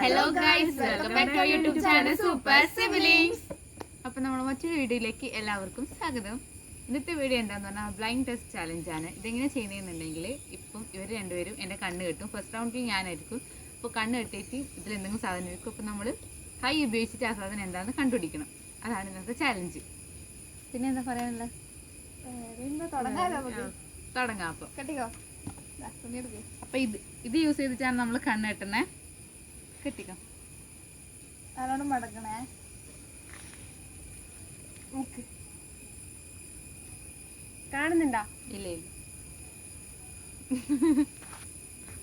Hello guys, welcome back to YouTube channel Super Siblings. അപ്പോൾ നമ്മൾ മറ്റൊരു വീഡിയോയിലേക്ക് എല്ലാവർക്കും സ്വാഗതം. ഇന്നത്തെ വീഡിയോ എന്താന്ന് പറഞ്ഞാൽ ബ്ലൈൻഡ് ടെസ്റ്റ് ചാലഞ്ച് ആണ്. ഇതെങ്ങനെ ചെയ്യുന്നതെന്നുണ്ടെങ്കിൽ ഇപ്പം ഇവർ രണ്ടുപേരും എൻ്റെ കണ്ണ് കെട്ടും. ഫസ്റ്റ് റൗണ്ടിൽ ഞാനായിരിക്കും. അപ്പോൾ കണ്ണ് കെട്ടിയിട്ട് ഇതിൽ എന്തെങ്കിലും സാധനം ഇരിക്കും. അപ്പോൾ നമ്മൾ കൈ ഉപയോഗിച്ചിട്ട് ആ സാധനം എന്താണെന്ന് കണ്ടുപിടിക്കണം. അതാണ് ഇന്നത്തെ ചാലഞ്ച്. പിന്നെ എന്താ പറയാനുള്ളത്? തുടങ്ങാം. അപ്പോൾ ഇത് യൂസ് ചെയ്തിട്ടാണ് നമ്മൾ കണ്ണ് കെട്ടുന്നത്. കെട്ടിക്കോ. നല്ലോണം മടക്കണേ. കാണുന്നുണ്ടോ? ഇല്ല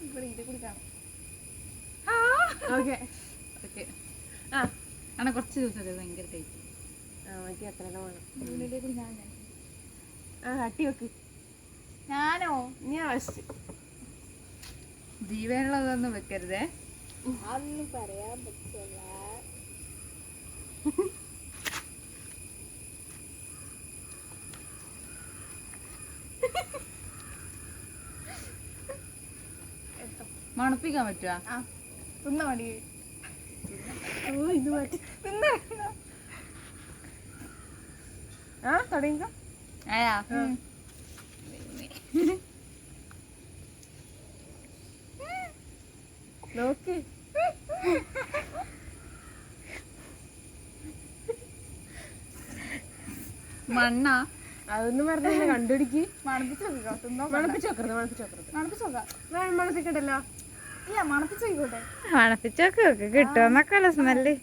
ഇവിടെ ഇത് കൂടി കാണും. ഓക്കെ അങ്ങനെ കുറച്ച് ദിവസം ഭയങ്കര ടൈറ്റ്. തട്ടി വെക്ക്. ഞാനോ? ജീവനുള്ളതൊന്നും വെക്കരുതേ. അതൊന്നും പറയാൻ പറ്റില്ല. മണപ്പിക്കാൻ പറ്റുക? തിന്ന മതി. തുടങ്ങിക്കോ. നോക്ക്. മണ്ണ അതൊന്നും പറഞ്ഞ കണ്ടുപിടിക്ക്. മണപ്പിച്ചോക്കരുതല്ലോ. ഇല്ല, മണപ്പിച്ചോട്ടെ. മണപ്പിച്ചൊക്കെ കിട്ടുമെന്നൊക്കെ സ്മെല്ല്.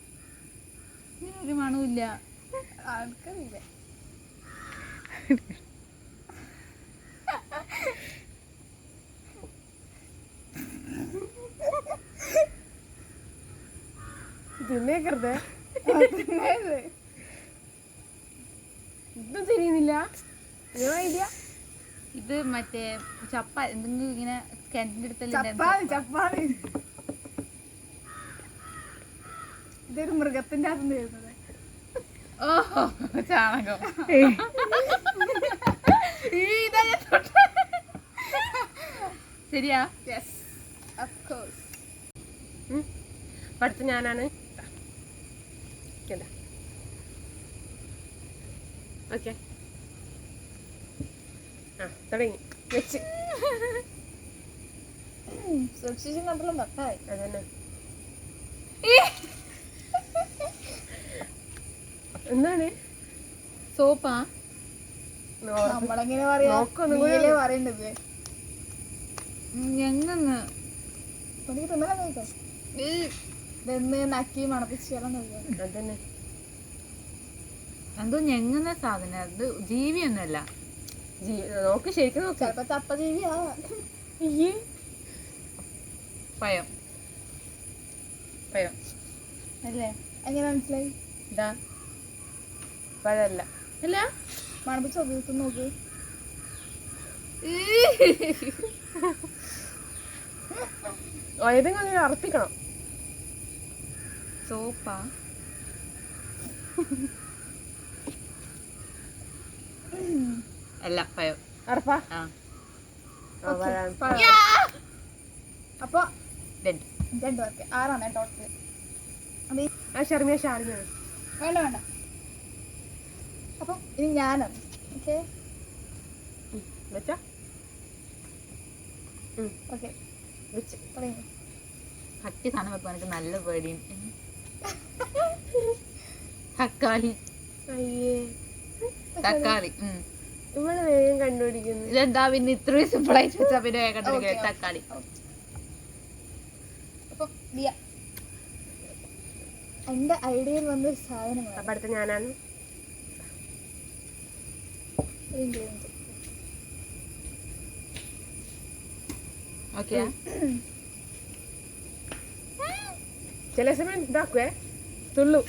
ഒരു മണമില്ല. ആൾക്കാരില്ല. തിന്നേക്കരുത്. ഇതും തിരിയുന്നില്ല. ഇത് മറ്റേ ചപ്പ എന്തെങ്കിലും ഇങ്ങനെ കിണറ്റിന്റെ അടുത്തല്ലേ? ഇതൊരു മൃഗത്തിന്റെ അകത്ത് വരുന്നത്. ഓഹോ, ചാണകം. ശരിയാ? Yes, of course. അടുത്ത ഞാനാണ്. ഓക്കെ, തുടങ്ങി വെച്ച്. സൂക്ഷിച്ച് കണ്ടല്ലോ മക്കായി. അതന്നെ. എന്താണ്? സോപ്പാ? നമ്മളെങ്ങനെ പറയാ? പറയണ്ടത് ഞങ്ങന്ന് ഇതെന്ന് നക്കി മണപ്പിച്ച് അതന്നെ. എന്തോ ഞെങ്ങുന്ന സാധനം. അത് ജീവിയൊന്നുമല്ല. നോക്ക്, ശരിക്കും നോക്ക്. ചിലപ്പോ ചപ്പ ജീവിയാ. പയം പയം അല്ലേ? എങ്ങനെ മനസ്സിലായി? ഇതാ പഴല്ല. അല്ല, മണപ്പിച്ച് നോക്ക്, നോക്ക്. ഏതെങ്കിലും അങ്ങനെ അർപ്പിക്കണം. സോപ്പാ? അല്ല, പയം. അറപ്പാ? അപ്പൊ രണ്ട് ഓക്കെ, 6 ടോട്ടൽ. വേണ്ട വേണ്ട. അപ്പൊ ഇനി ഞാനാണ്. ഓക്കെ വെച്ചാ? ഓക്കെ, വെച്ച് തുടങ്ങി. കട്ടി സാധനം വെക്കാൻ എനിക്ക് നല്ല പേടിയുണ്ട്. തക്കാളി. തക്കാളി. ഇവിടെ വേഗം കണ്ടുപിടിക്കുന്നു. ഇതെന്താ പിന്നെ ഇത്രയും സിമ്പിളായിട്ട് വെച്ചാ പിന്നെ വേഗം കണ്ടുപിടിക്കുക. തക്കാളി. അപ്പൊ എന്റെ ഐഡിയയിൽ വന്നൊരു സാധനമാണ്. അപ്പൊ അടുത്ത ഞാനാണ്. ഓക്കെ, ചില സമയം ഇതാക്കുവേ, തുള്ളു.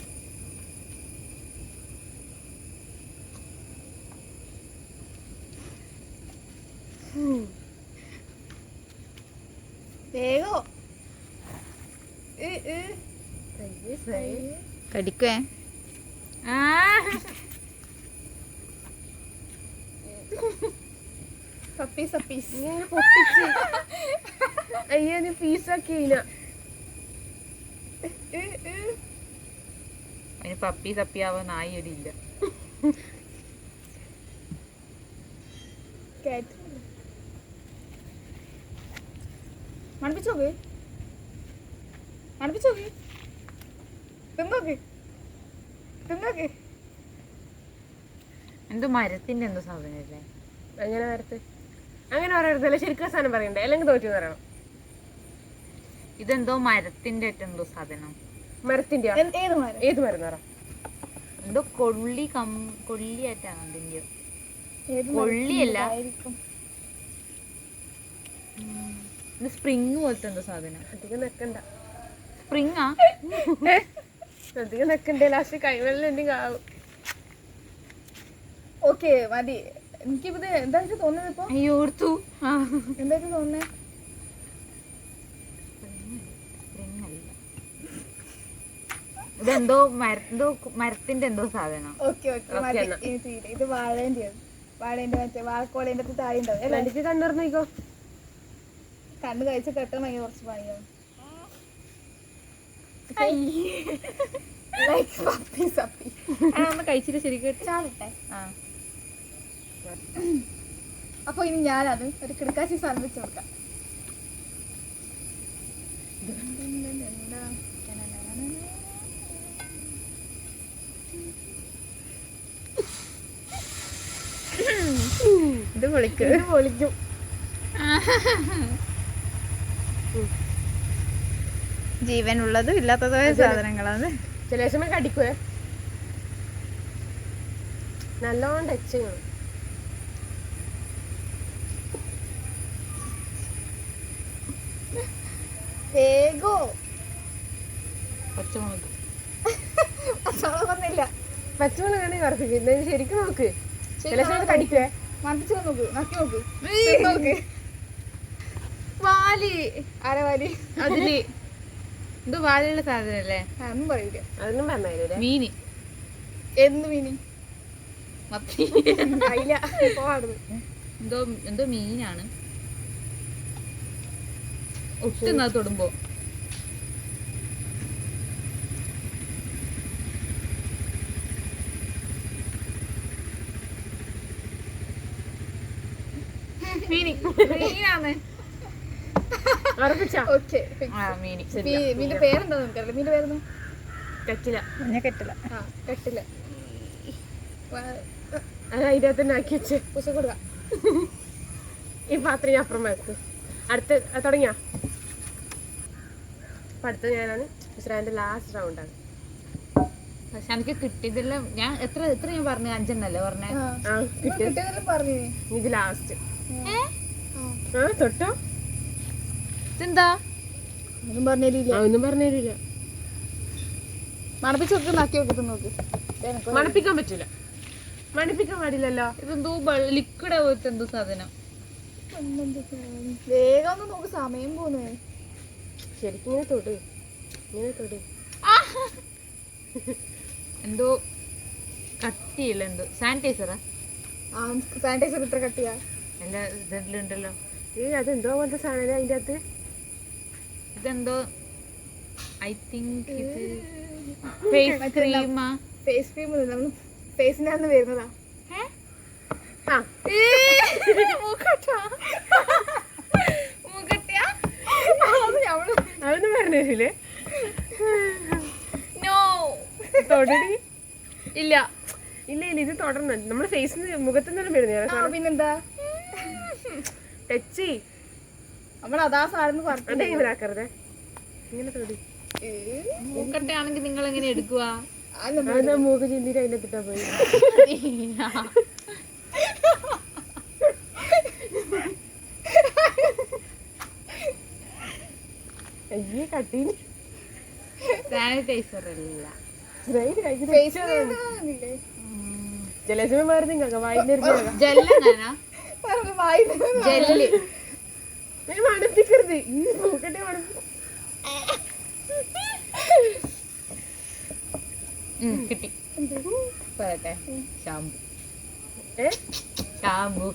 വേഗോ കടിക്കുവേ. സപ്പീസ് പൊട്ടിച്ച് അയ്യോ, നീ പീസാക്കി. അതിന് പപ്പി തപ്പിയാവാൻ നായി ഒരു ഇല്ല. മണപ്പിച്ചോക്ക് മണപ്പിച്ചോക്ക് തിന്നോക്ക് തിന്നോക്ക്. എന്തോ മരത്തിന്റെ എന്തോ സാധനല്ലേ? അങ്ങനെ വരത്ത് അങ്ങനെ പറയരുതല്ലേ, ശരിക്കും സാധനം പറയണ്ടേ, അല്ലെങ്കിൽ തോറ്റു പറയണം. ഇതെന്തോ മരത്തിന്റെ എന്തോ സാധനം. മരത്തിന്റെ ഏത് മരം? ഏത് മരം പറ? എന്തോ കൊള്ളിയായിട്ടാണ് അതിന്റെ. ഏത് കൊള്ളിയല്ല, ആയിരിക്കും? ഇത് സ്പ്രിങ് പോലത്തെ എന്തോ സാധനം. അധികം നെക്കണ്ട, സ്പ്രിങ്ങാ? അധികം നെക്കണ്ടേ, ലാസ്റ്റ് കൈവെള്ളം എന്തെങ്കിലും ആവും. ഓക്കെ മതി. എനിക്കിത് എന്താ തോന്നുന്നത് ഇപ്പൊ? അയ്യോ ഓർത്തു. എന്താ തോന്നുന്നേ? ഇതെന്തോ മരത്തിന്റെ എന്തോ സാധനം. ഓക്കെ ഓക്കെ മതി. ഇത് വാഴേന്റെ വാഴേന്റെ മറ്റേ വാഴക്കോളേന്റെ താഴെ ഉണ്ടാവും അല്ലേ? എനിക്ക് കണ്ണുറന്നിക്കോ. കണ്ണ് കഴിച്ച് കെട്ടാൻ ഭയങ്കര കുറച്ച് പണിയാണ്. ഒന്ന് കഴിച്ചിട്ട് ശരിക്കും ചാടട്ടെ. ആ. അപ്പൊ ഇനി ഞാനത് ഒരു കിടക്കാച്ചി സാധനം വെച്ച് കൊടുക്കാം. ഇത് പൊളിക്കും. ഇത് പൊളിക്കും. ജീവനുള്ളതും ഇല്ലാത്തതുമായ സാധനങ്ങളാണ്. ചില സമയം കടിക്കുവേ, നല്ലോണം ടച്ച് ചെയ്യണം. വേഗോ പച്ചമുളക്. പച്ചമുളകൊന്നുമില്ല. പച്ചമുളകാണെങ്കിൽ ഉറപ്പിക്കും. ശരിക്കും നോക്ക്, ചില സമയത്ത് കടിക്കുവേ. മണപ്പിച്ച് നോക്ക്, നക്കി നോക്ക്, നോക്ക്. വാലി. ആരാ വാലി? അതില് എന്തോ വാലിയുള്ള സാധനല്ലേ? ഒന്നും പറയില്ല. അതൊന്നും പറഞ്ഞാലേ. മീന്. എന്ത് മീനി? മത്തി. അയില. പോവാടുന്നു. എന്തോ മീനാണ്. ഒട്ടുന്നത് തൊടുമ്പോ. മീനാണ്. ഉറപ്പിച്ചാ? ഓക്കെ. മീന്. മീന്റെ പേരെന്താ നമുക്കറിയില്ല. മീന്റെ പേരെന്താ? കെറ്റില. മഞ്ഞ കെട്ടില്ല. ആ കെട്ടില്ല. അത് അതിൻ്റെ അകത്ത് തന്നെ ആക്കി വെച്ച് കുശ കൊടുക്കാം. ഈ പാത്രം ഞാൻ അപ്പുറം വെക്കും. അടുത്ത് തുടങ്ങിയ അപ്പൊ അടുത്ത് ഞാനാണ് ഇസ്രായേലിന്റെ ലാസ്റ്റ് റൗണ്ടാണ്. പക്ഷെ എനിക്ക് കിട്ടിയതെല്ലാം ഞാൻ എത്ര ഞാൻ പറഞ്ഞു? 5 എണ്ണല്ലേ പറഞ്ഞേ? ആ കിട്ടി. കിട്ടിയതെല്ലാം പറഞ്ഞു. ഇത് ലാസ്റ്റ്. ആ തൊട്ടോ? ഇതെന്താ? ഒന്നും പറഞ്ഞില്ല. ഒന്നും പറഞ്ഞു തരില്ല. മണപ്പിച്ച് നോക്ക്, നക്കി നോക്കി നോക്ക്. മണപ്പിക്കാൻ പറ്റൂല. മണപ്പിക്കാൻ പാടില്ലല്ലോ. ഇതെന്തോ ലിക്വിഡ് പോലത്തെ എന്തോ സാധനം. വേഗം ഒന്ന് നോക്ക്, സമയം പോകുന്നേ. ശരിക്കും ഇങ്ങനെ തൊട്, ഇങ്ങനെ തൊട്. എന്തോ കട്ടിയില്ല, എന്തോ സാനിറ്റൈസറാ? സാനിറ്റൈസർ ഇത്ര കട്ടിയാ? എല്ലാ ഇതിലുണ്ടല്ലോ. അതെന്തോ പോലത്തെ സാധനം അതിൻ്റെ അകത്ത്. ഇതെന്തോ ഐ തിങ്ക് ഇത് ഫേസ് ക്രീമാ? ഫേസ് ക്രീം നമ്മൾ ഫേസിന്റെ അന്ന് വരുന്നതാ. ആ അതൊന്നും പറഞ്ഞു തരില്ലേ? തൊടടി. ഇല്ല ഇല്ല ഇല്ല, ഇത് തുടർന്ന് നമ്മുടെ ഫേസിന് മുഖത്തുനിന്ന് വരുന്ന പിന്നെന്താ? ടച്ച് നമ്മൾ അതാ സാധനം പറഞ്ഞു. ഇങ്ങനെ ആക്കരുതേ, ഇങ്ങനെ തൊടി. മൂക്കട്ടയാണെങ്കിൽ നിങ്ങൾ എങ്ങനെ എടുക്കുക? അതാ മൂക്ക് ചിന്തിട്ട് അതിൻ്റെ തിട്ടാ പോയി. അയ്യേ കട്ടീന്. സാനിറ്റൈസർ അല്ല, ജലസമയമായിരുന്നു വായിന്റെ ജെല്ലെങ്ങാനാ? ജെല്ല്. മണപ്പിക്കരുത്, ഈ മൂക്കട്ടെ മണപ്പി. കിട്ടി. പറയട്ടെ, ഷാമ്പു.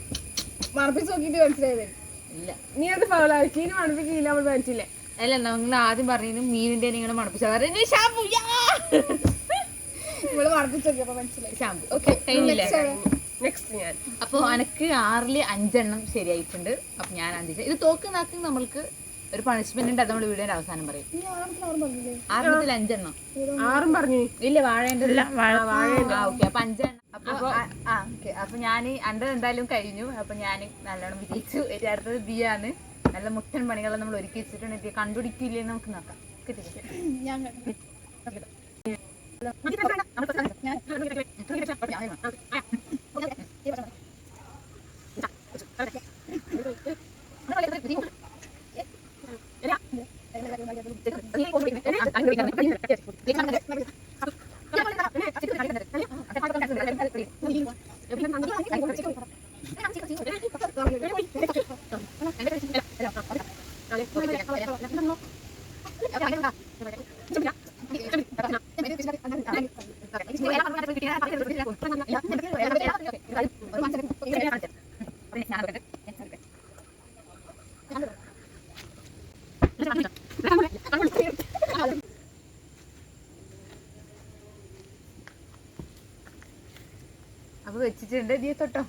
മണപ്പിച്ച് നോക്കിട്ട് മനസ്സിലായത് ഇല്ല. നീ അത് ഫൗളാക്കി, ഇനി മണപ്പിക്കില്ല. നമ്മൾ മനസ്സില്ലേ അല്ല നിങ്ങൾ ആദ്യം പറഞ്ഞു മീനിന്റെ നിങ്ങൾ മണപ്പിച്ചു ഷാമ്പു ഇവള് മണപ്പിച്ചോക്കിയപ്പോ മനസ്സിലായി. ഷാമ്പു ഓക്കെ കഴിഞ്ഞില്ലേ? നെക്സ്റ്റ് ഞാൻ. അപ്പൊ അനക്ക് 6 5 ശരിയായിട്ടുണ്ട്. അപ്പൊ ഞാൻ 5 ഇത് തോക്കുന്നാക്കി നമ്മൾക്ക് ഒരു പണിഷ്മെന്റ് ഉണ്ട്. അത് നമ്മൾ വീഡിയോന്റെ അവസാനം പറയും. നീ ആറെണ്ണത്തിന് ആറ് പറഞ്ഞില്ലേ? 6 5 6 പറഞ്ഞു. ഇല്ല വാഴേന്റെ ഓക്കെ അപ്പൊ 5 അപ്പൊ ഓക്കെ അപ്പൊ ഞാൻ അന്റെ എന്തായാലും കഴിഞ്ഞു. അപ്പൊ ഞാൻ നല്ലോണം വിജയിച്ചു. അടുത്തത് ദിയാണ്. നല്ല മുട്ടൻ പണികളെല്ലാം നമ്മൾ ഒരുക്കി വെച്ചിട്ടുണ്ട്. കണ്ടുപിടിക്കില്ലേ നമുക്ക് നോക്കാം. കിട്ടി ഞാൻ കണ്ടു. അപ്പൊ വെച്ചിട്ടുണ്ട്. ഇതിയെ തൊട്ടോ.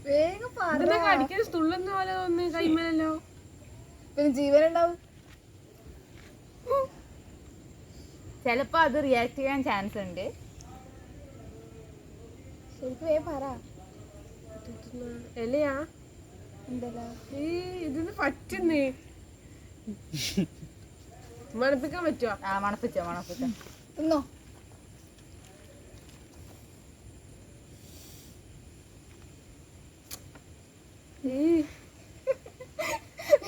വേഗം പറ. കടിക്കാൻ തുള്ളുന്ന പോലെ തോന്നുന്നു കൈമേലല്ലോ. പിന്നെ ജീവനുണ്ടാവും. ചിലപ്പോ അത് റിയാക്ട് ചെയ്യാൻ ചാൻസ് ഉണ്ട്. ശരിക്കും വേഗം പറ. എലയാ എന്തല്ല ഇതിന് പറ്റുന്നേ. മണപ്പിക്കാൻ പറ്റുമോ? മണപ്പിച്ചോ മണപ്പിച്ചോ. തിന്നോ.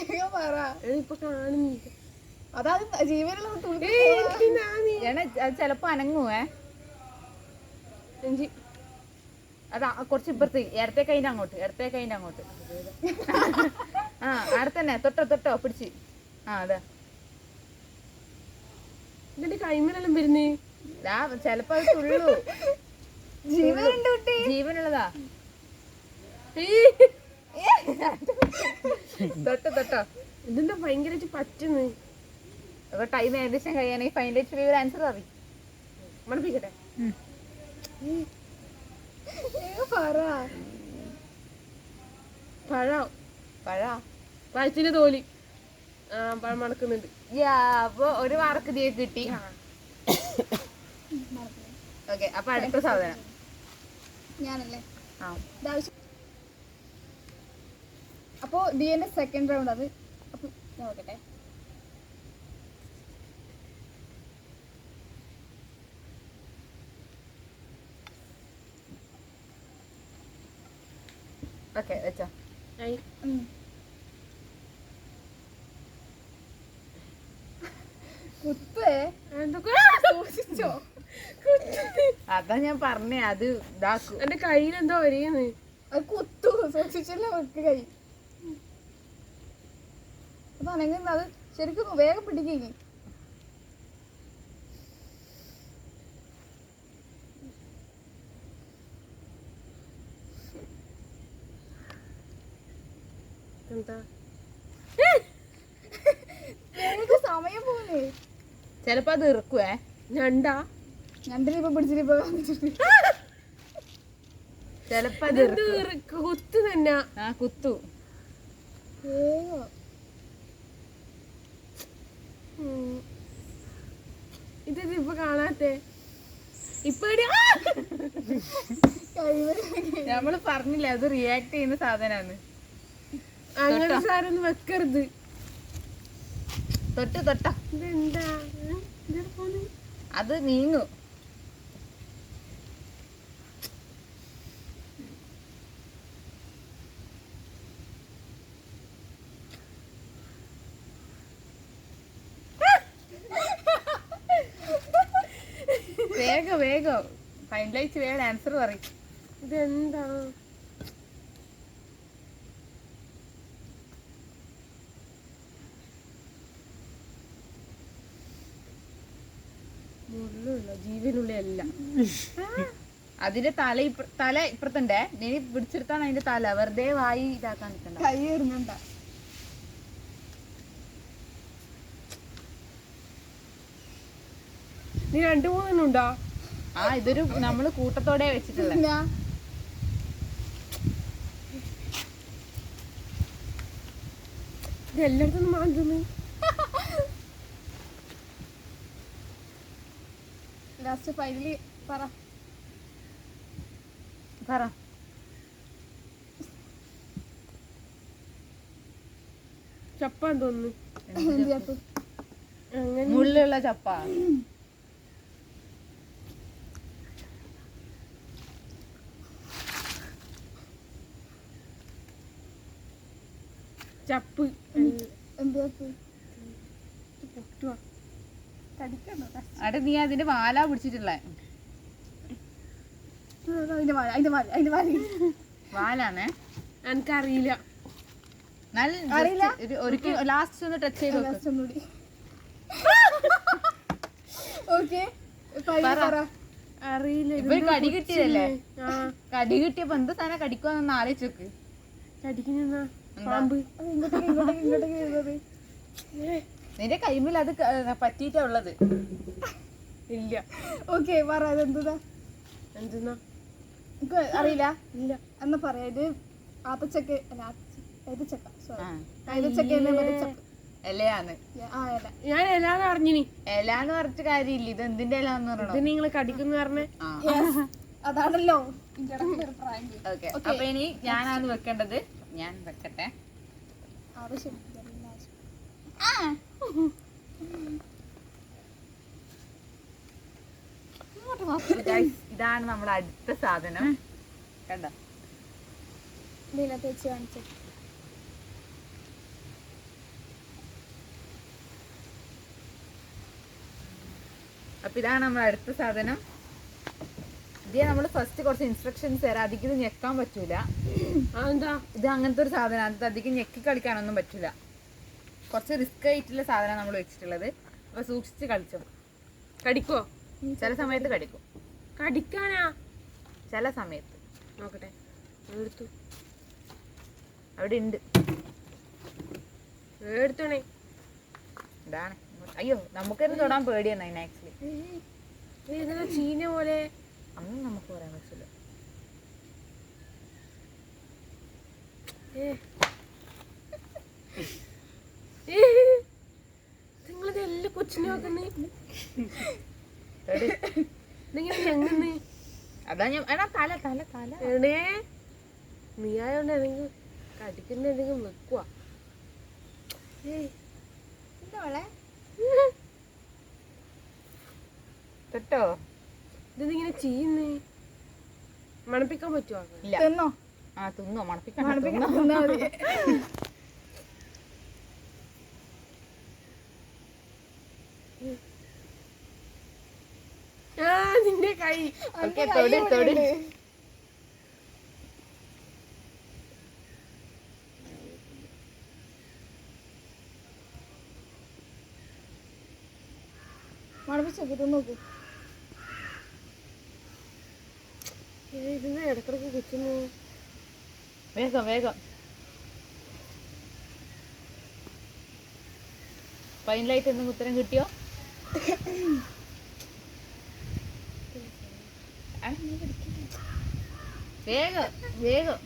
വേഗം പറ. ഇപ്പൊ കാണുന്നില്ല. അതാ ജീവനുള്ള തുണി. അത് ചിലപ്പോ അനങ്ങുവേ. അതാ കുറച്ച് ഇപ്പുറത്ത് ഇടത്തെ കൈൻ്റെ അങ്ങോട്ട് ആ അവിടെ തന്നെ തൊട്ടോ പിടിച്ച്. അതെ ഇതിന്റെ കൈമേലെല്ലാം വരുന്നേ. ചെലപ്പോ അത് തുള്ളു. ജീവനുണ്ട് കുട്ടി. ജീവനുള്ളതാ. തൊട്ടോ ഇതെന്താ ഭയങ്കരമായിട്ട് പറ്റുന്നു. അപ്പൊ ടൈം ഏകദേശം കഴിയാണെങ്കിൽ ഫൈനലൈറ്റ് ഒരു ആൻസർ അറിയും. മണപ്പിക്കട്ടെ. പറ. പഴത്തിന്റെ തോലി. പഴം മണക്കുന്നുണ്ട്. അപ്പൊ ഒരു മാർക്ക് ഇതിയെ കിട്ടി. ഓക്കെ അപ്പൊ അടുത്ത സാധനം ഞാനല്ലേ. ആ അപ്പൊ ഡിന്റെ സെക്കൻഡ് റൗണ്ട് അത്. അപ്പൊ നോക്കട്ടെ. ഓക്കെ വെച്ചോ. കുത്തേ സൂക്ഷിച്ചോ. അതാ ഞാൻ പറഞ്ഞേ അത് ഇതാക്കും. എന്റെ കയ്യിലെന്തോ ഒരേന്ന്. അത് കുത്തു. സൂക്ഷിച്ചല്ലേ വെക്ക് കൈ. അതാണെങ്കിൽ അത് ശരിക്കും വേഗം പിടിക്കേ. എന്താ സമയം പോകുന്നേ. ചെലപ്പോ അത് ഇറുക്കുവേ. ഞണ്ടാ ഞണ്ടിനിപ്പൊ പിടിച്ചിട്ടിപ്പോ ചെലപ്പോ അത് കുത്തു തന്നെ. കുത്തു. ഇപ്പൊ കാണാത്തെ. ഇപ്പൊ നമ്മള് പറഞ്ഞില്ല അത് റിയാക്ട് ചെയ്യുന്ന സാധനാണ്. അങ്ങനെ സാരൊന്നും വെക്കരുത്. തൊട്ടോ. ഇതെന്താ അത് നീങ്ങു. വേഗം ഫൈനലൈസ് വേഗം ആൻസർ പറയും. ഇതെന്താ മുള്ളുള്ള ജീവനുള്ള അല്ല. അതിന്റെ തല ഇപ്പുറത്തുണ്ടേ, നീ പിടിച്ചെടുത്താണ് അതിന്റെ തല, വെറുതെ വായി ഇതാക്കാൻ നിൽക്കണ്ട. കൈ ഇടുന്നുണ്ട. നീ 2-3 ഉണ്ടോ? ആ ഇതൊരു നമ്മള് കൂട്ടത്തോടെ വെച്ചിട്ടുള്ള. ഇത് എല്ലായിടത്തും മാറ്റുന്നു. ലാസ്റ്റ് ഫൈനലി പറ. പറ. ചപ്പാൻ തോന്നുന്നു. എന്ത് ചപ്പ്? അങ്ങനെ മുള്ളുള്ള ചപ്പ. ചപ്പ് എന്ത് ചപ്പ്? പൊട്ടുവാ. കടിക്കണ്ടോ? അവിടെ നീ അതിന്റെ വാലാ പിടിച്ചിട്ടുള്ള. അതിന്റെ മാറി. വാലാണേ. എനിക്കറിയില്ല. നല്ല ഒരിക്കൽ ലാസ്റ്റ് ഒന്ന് ടച്ച് ചെയ്ത് നോക്ക്. ഒന്നുകൂടി. ഓക്കെ പറ. അറിയില്ല. ഇപ്പൊ ഒരു കടി കിട്ടിയതല്ലേ? കടി കിട്ടിയപ്പോ എന്ത് സാധനം കടിക്കുവാന്നൊന്ന് ആലോചിച്ച് നോക്ക്. കടിക്കുന്ന പാമ്പ്. ഇങ്ങോട്ടേക്ക് വരുന്നത്. നിന്റെ കൈമിൽ അത് പറ്റിയിട്ടാ ഉള്ളത്. ഇല്ല. ഓക്കെ പറ. അതെന്താ? എന്തെന്നാ എനിക്ക് അറിയില്ല. ഇല്ല. എന്നാ പറയാ. ഇത് ആത്തച്ചക്ക അല്ല, ഏതച്ചക്ക. സോറി, ആ, ഏതച്ചക്ക ചപ്പ്. ഇലയാണ്. ആ ഇല. ഞാൻ എല്ലാന്ന് പറഞ്ഞിനി. ഇലാന്ന് പറഞ്ഞിട്ട് കാര്യമില്ല. ഇത് എന്തിന്റെ ഇലാന്ന് ഇത് പറയണോ? നിങ്ങള് കടിക്കുന്ന പറഞ്ഞേ. Yes, അതാണല്ലോ ഇതിന്റെ ഇടയ്ക്ക് പ്രാങ്ക്. ഓക്കെ, അപ്പൊ ഇനി ഞാനാണ് വെക്കേണ്ടത്. ഞാൻ വെക്കട്ടെ. ആവശ്യം Guys, ഇതാണ് നമ്മുടെ അടുത്ത സാധനം. കണ്ടോ? നീല തേച്ച് കാണിച്ചു. അപ്പൊ ഇതാണ് നമ്മുടെ അടുത്ത സാധനം. ഇത് നമ്മൾ ഫസ്റ്റ് കുറച്ച് ഇൻസ്ട്രക്ഷൻസ് തരാം. അധികം ഇത് ഞെക്കാൻ പറ്റൂല. എന്താ ഇത് അങ്ങനത്തെ ഒരു സാധനമാണ്. ഇത് അധികം ഞെക്കി കളിക്കാനൊന്നും പറ്റൂല. കുറച്ച് റിസ്ക് ആയിട്ടുള്ള സാധനം നമ്മൾ വെച്ചിട്ടുള്ളത്. അപ്പൊ സൂക്ഷിച്ച് കളിച്ചോ. കടിക്കോ? ചില സമയത്ത് കടിക്കും. കടിക്കാനാ? ചില സമയത്ത്. നോക്കട്ടെ. എടുത്തു. അവിടെ ഉണ്ട്. എടുത്തോണേ. ഇതാണ്. അയ്യോ, നമുക്കെന്നെ തൊടാൻ പേടിയാണ് അതിന് ആക്ച്വലി. ഇതെന്താ ചീന പോലെ? അന്ന് നമുക്ക് പറയാൻ പറ്റില്ല. നിങ്ങളിത് എല്ലാം കൊച്ചിനെ നോക്കുന്നേ. തൊട്. ഇതെങ്ങനെ ചെങ്ങുന്നേ? അതാ ഞാൻ എടാ തല തല തല എടേ നീ ആയോണ്ട് എന്തെങ്കിലും കടിക്കുന്ന എന്തെങ്കിലും വെക്കുവാ. തൊട്ടോ? ഇതെന്തിങ്ങനെ ചെയ്യുന്നേ? മണപ്പിക്കാൻ പറ്റുവാ? ഇല്ല. തിന്നോ? ആ തിന്നോ. മണപ്പിക്കണ്ട. മണപ്പിക്കണം. തിന്നോ. തിന്നാ മതി. നിന്റെ കൈ. ഓക്കേ, തൊട് തൊട്. മണപ്പിച്ചോക്ക്, തിന്നോക്ക്. ഇതിന് ഇടക്കിടക്ക് കുത്തുന്നു. വേഗം വേഗം. ഫൈനലായിട്ട് എന്തെങ്കിലും ഉത്തരം കിട്ടിയോ? വേഗം വേഗം.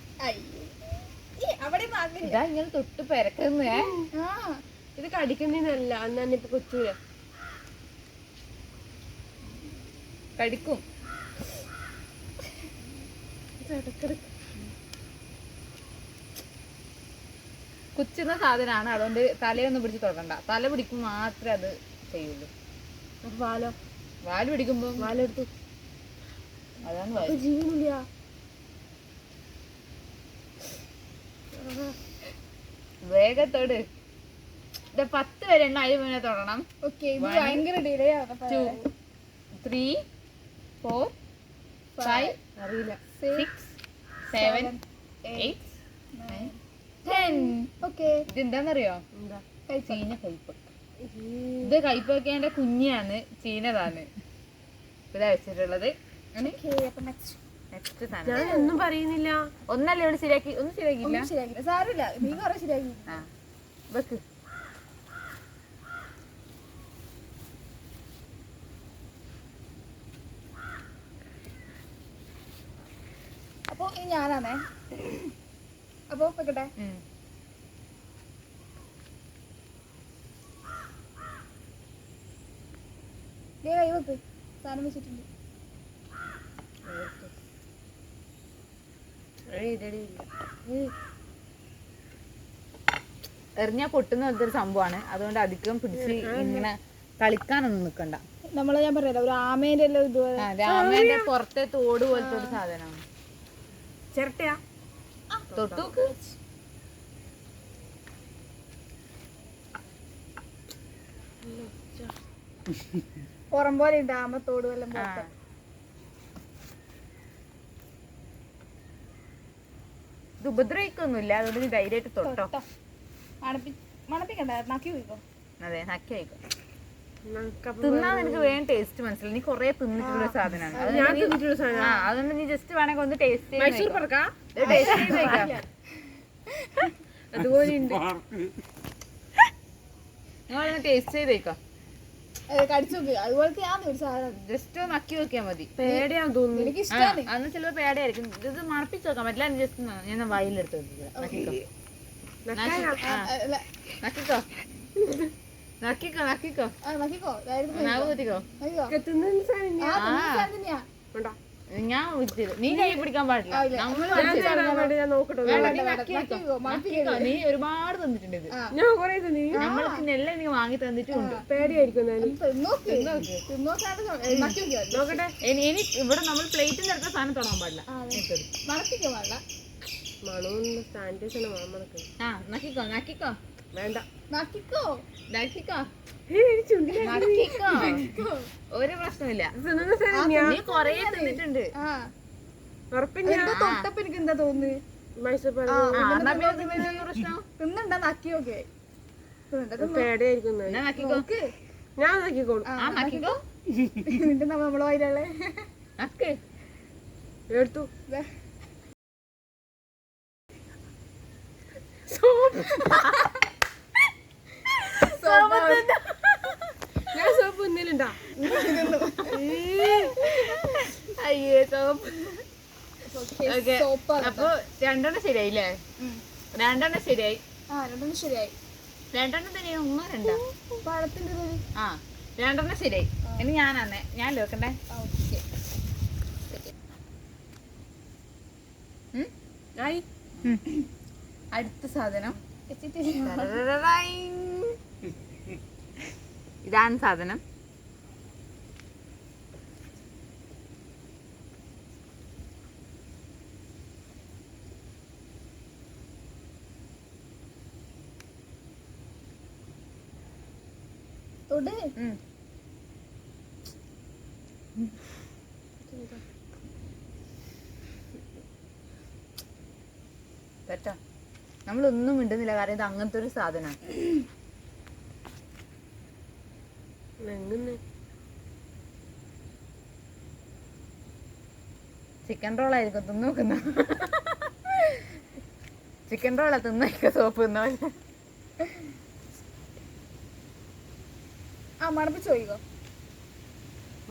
അവിടെ മാറില്ല. ഇതാ ഇങ്ങനെ തൊട്ട് പെരക്കുന്നേ. ആ, ഇത് കടിക്കുന്നതിനല്ല. അന്ന് ഇപ്പൊ കൊച്ചൂല കടിക്കും. ഇടക്കിടക്ക് കുച്ചുന്ന സാധനമാണ്. അതുകൊണ്ട് തലയൊന്നും പിടിച്ച് തുടങ്ങണ്ട. തല പിടിക്കുമ്പോൾ മാത്രമേ അത് ചെയ്യുള്ളൂ. വാലോ? വാല് പിടിക്കുമ്പോ വാലെടുത്തു. അതാണ് വാല്. ജീവനില്ല. വേഗത്തോട്. 10 വരെ എണ്ണ അതിന് മുന്നേ തൊടണം. ഓക്കെ. ഇത് ഭയങ്കര ഡിലേ ആണ്. 2 3 4 5 അറിയില്ല. 6 7 8 9 10. ഓക്കെ. ഇതെന്താന്നറിയോ? എന്താ? ചീന കയ്പ. ഇത് കയ്പക്കേണ്ട കുഞ്ഞാണ്, ചീനതാണ്. ഇതാ വെച്ചിട്ടുള്ളത്. ഓക്കേ, അപ്പൊ നെക്സ്റ്റ് നെക്സ്റ്റ് സാധനം ഞാൻ ഒന്നും പറയുന്നില്ല. ഒന്നല്ല ഇവിടെ ശരിയാക്കി, ഒന്നും ശരിയാക്കിയില്ല. ശരിയാക്കില്ല, സാരമില്ല, നീ കുറെ ശരിയാക്കി. ആ വെക്ക്. അപ്പൊ ഈ ഞാനാണേ. അപ്പൊ വെക്കട്ടെ. നീ കൈ വെക്ക്, സാധനം വെച്ചിട്ടുണ്ട്. എറിഞ്ഞാ പൊട്ടുന്ന പോലത്തെ ഒരു സംഭവമാണ്. അതുകൊണ്ട് അധികം പിടിച്ച് ഇങ്ങനെ കളിക്കാനൊന്നും നിക്കണ്ട. നമ്മളെ ഞാൻ പറയാം, ഒരു ആമേന്റെ എല്ലാം ഇത് രാമേന്റെ പുറത്തെ തോട് പോലത്തെ ഒരു സാധനമാണ്. ചിരട്ടയാ? തൊട്ടോക്ക്. പുറം പോലെ ഉണ്ട്, ആമ തോട് വല്ലം ആ. പോലത്തെ. ഇത് ഉപദ്രവിക്കൊന്നുമില്ല, അതുകൊണ്ട് നീ ധൈര്യമായിട്ട് തൊട്ടോ. തൊട്ടോ. മണപ്പിക്കണ്ട, നക്കി പോയിക്കോ. അതെ, നക്കി ആയിക്കോ. നമുക്കപ്പം തിന്നാൻ നിനക്ക് വേഗം ടേസ്റ്റ് മനസ്സിലായി. നീ കൊറേ തിന്നിട്ടുള്ള സാധനമാണ്. ഞാൻ തിന്നിട്ടുള്ള സാധനം. അതുകൊണ്ട് നീ ജസ്റ്റ് വേണമെങ്കിൽ ഒന്ന് ടേസ്റ്റ് മൈസൂർ പറക്കാ ടേസ്റ്റ് ചെയ്ത് നോക്കാം. അതുപോലെ ഉണ്ട്. നിങ്ങളൊന്ന് ടേസ്റ്റ് ചെയ്ത് നോക്കാം. കടിച്ചു നോക്ക്, അതുപോലത്തെ ഒരു സാധനം. ജസ്റ്റ് ഒന്ന് നക്കി നോക്കിയാൽ മതി. പേടിയാന്ന് തോന്നുന്നു. എനിക്ക് ഇഷ്ടമാണ്. അന്ന് ചിലപ്പോൾ പേടിയായിരിക്കും. ഇത് മണപ്പിച്ച് നോക്കാൻ പറ്റില്ല. ജസ്റ്റ് ഞാൻ വയലെടുത്ത് നക്കിക്കോ. നക്കിക്കോ നക്കിക്കോ നക്കിക്കോ നക്കിക്കോ, നാവ് കുത്തിക്കോ. തിന്നുന്ന സാധനം ആ സാധനം തന്നെയാ. ഉണ്ടോ? ഞാൻ വിളിച്ചില്ല. നീ കൈ പിടിക്കാൻ പാടില്ല. നമ്മൾ ഞാൻ നോക്കട്ടെ. നീ ഒരുപാട് തന്നിട്ടുണ്ട് ഇത്. ഞാൻ കൊറേ തിന്നി. നമ്മൾക്ക് നെല്ല നീ വാങ്ങി തന്നിട്ടുണ്ട്. പേടിയായിരിക്കും എന്നാലും. തിന്നോക്ക്, തിന്നോക്കാണ്ട് നക്കി നോക്കിയോ. നോക്കട്ടെ. ഇനി ഇവിടെ നമ്മൾ പ്ലേറ്റിൽ നിറക്കുന്ന സാധനം തൊടാൻ പാടില്ല. മണപ്പിക്കോ പാടില്ല. മണമൊന്നും സാനിറ്റൈസർ മണക്കണം. ആ നക്കിക്കോ നക്കിക്കോ. വേണ്ട. നക്കിക്കോ നക്കിക്കോ ചുണ്ടിൽ നക്കിക്കോ. ഒരു പ്രശ്നമില്ല. തിന്നുന്ന സാധനം ഞാൻ നീ കൊറേ തിന്നിട്ടുണ്ട്. ആ ഉറപ്പില്ല. എന്താ തൊട്ടപ്പോ എനിക്ക് എന്താ തോന്നുന്നു. മൈസൂർ പറ പ്രശ്നം തിന്നണ്ട, നക്കി നോക്കേ. പേടിയായിരിക്കും എന്നാലും. എന്നാ നക്കിക്കോ. ഞാൻ നോക്കിക്കോളും. ആ നക്കിക്കോ. നിന്റെ നമ്മളെ വയലല്ലേ. നക്ക്. എടുത്തു. ഞാൻ സോപ്പ് ഒന്നിലുണ്ടാ. അയ്യേ സോപ്പ്. Okay, soap. അപ്പൊ രണ്ടെണ്ണം ശരിയായില്ലേ? രണ്ടെണ്ണം ശരിയായി. രണ്ടെണ്ണം ശരിയായി. രണ്ടെണ്ണം തന്നെയാ? ഒന്നോ രണ്ടോ? പഴത്തിന്റെ ആ രണ്ടെണ്ണം ശരിയായി. ഇനി ഞാനാന്നേ, ഞാൻ ലോക്കണ്ടേ. ആയി. അടുത്ത സാധനം ഇതാണ് സാധനം. തൊട്. കേട്ടോ, നമ്മളൊന്നും മിണ്ടുന്നില്ല, കാരണം ഇത് അങ്ങനത്തെ ഒരു സാധനമാണ്. ചിക്കൻ റോളായിരിക്കും തിന്നു നോക്കുന്ന. ചിക്കൻ റോളാ തിന്നോ സോപ്പ് തിന്നോ. ആ മണപ്പിച്ച് നോക്കിക്കോ.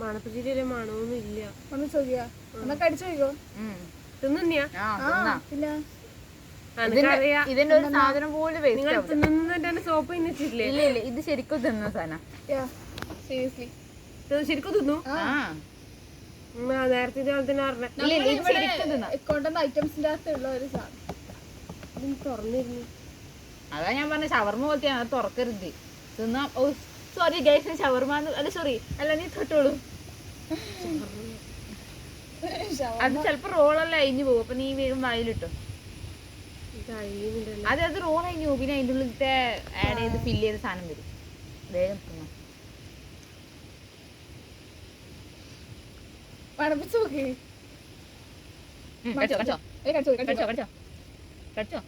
മണപ്പിച്ചിട്ട് മണമൊന്നും ഇല്ല. മണപ്പിച്ച് നോക്കിയാ എന്നാ കടിച്ചു നോക്കിക്കോ. തിന്നിയാ? പിന്നെ ഇതിന്റെ ഒരു സാധനം പോലും നിങ്ങൾ തിന്നുന്നതിന്റെ സോപ്പ് തിന്നിട്ടില്ലേ? ഇല്ല ഇല്ല, ഇത് ശരിക്കും തിന്ന സാധനം. സീരിയസ്ലി ശരിക്കും തിന്നു. നേരത്തെ ഇതേപോലെ തന്നെ പറഞ്ഞ കൊണ്ടുവന്ന ഐറ്റംസിന്റെ അകത്തുള്ള ഒരു സാധനം തുറന്നിരുന്നു. അതാ ഞാൻ പറഞ്ഞ ഷവർമ പോലത്തെ അത് തുറക്കരുത്. തിന്നാ. ഓ സോറി ഗൈസ്, ഷവർമ അല്ല, സോറി അല്ല, നീ തൊട്ടോളൂ. അത് ചിലപ്പോ റോളെല്ലാം അഴിഞ്ഞു പോകും. അപ്പൊ നീ വേഗം വായിലിട്ടോ. അത് റോൾ അഴിഞ്ഞു പോകും. പിന്നെ അതിൻ്റെ ഉള്ളിലത്തെ ആഡ് ചെയ്ത് ഫില്ല് ചെയ്ത സാധനം വരും. വേഗം തിന്നോ. മണപ്പിച്ച് നോക്കി. കടിച്ചോ കടിച്ചോ കടിച്ചോ കടിച്ചോ കടിച്ചോ.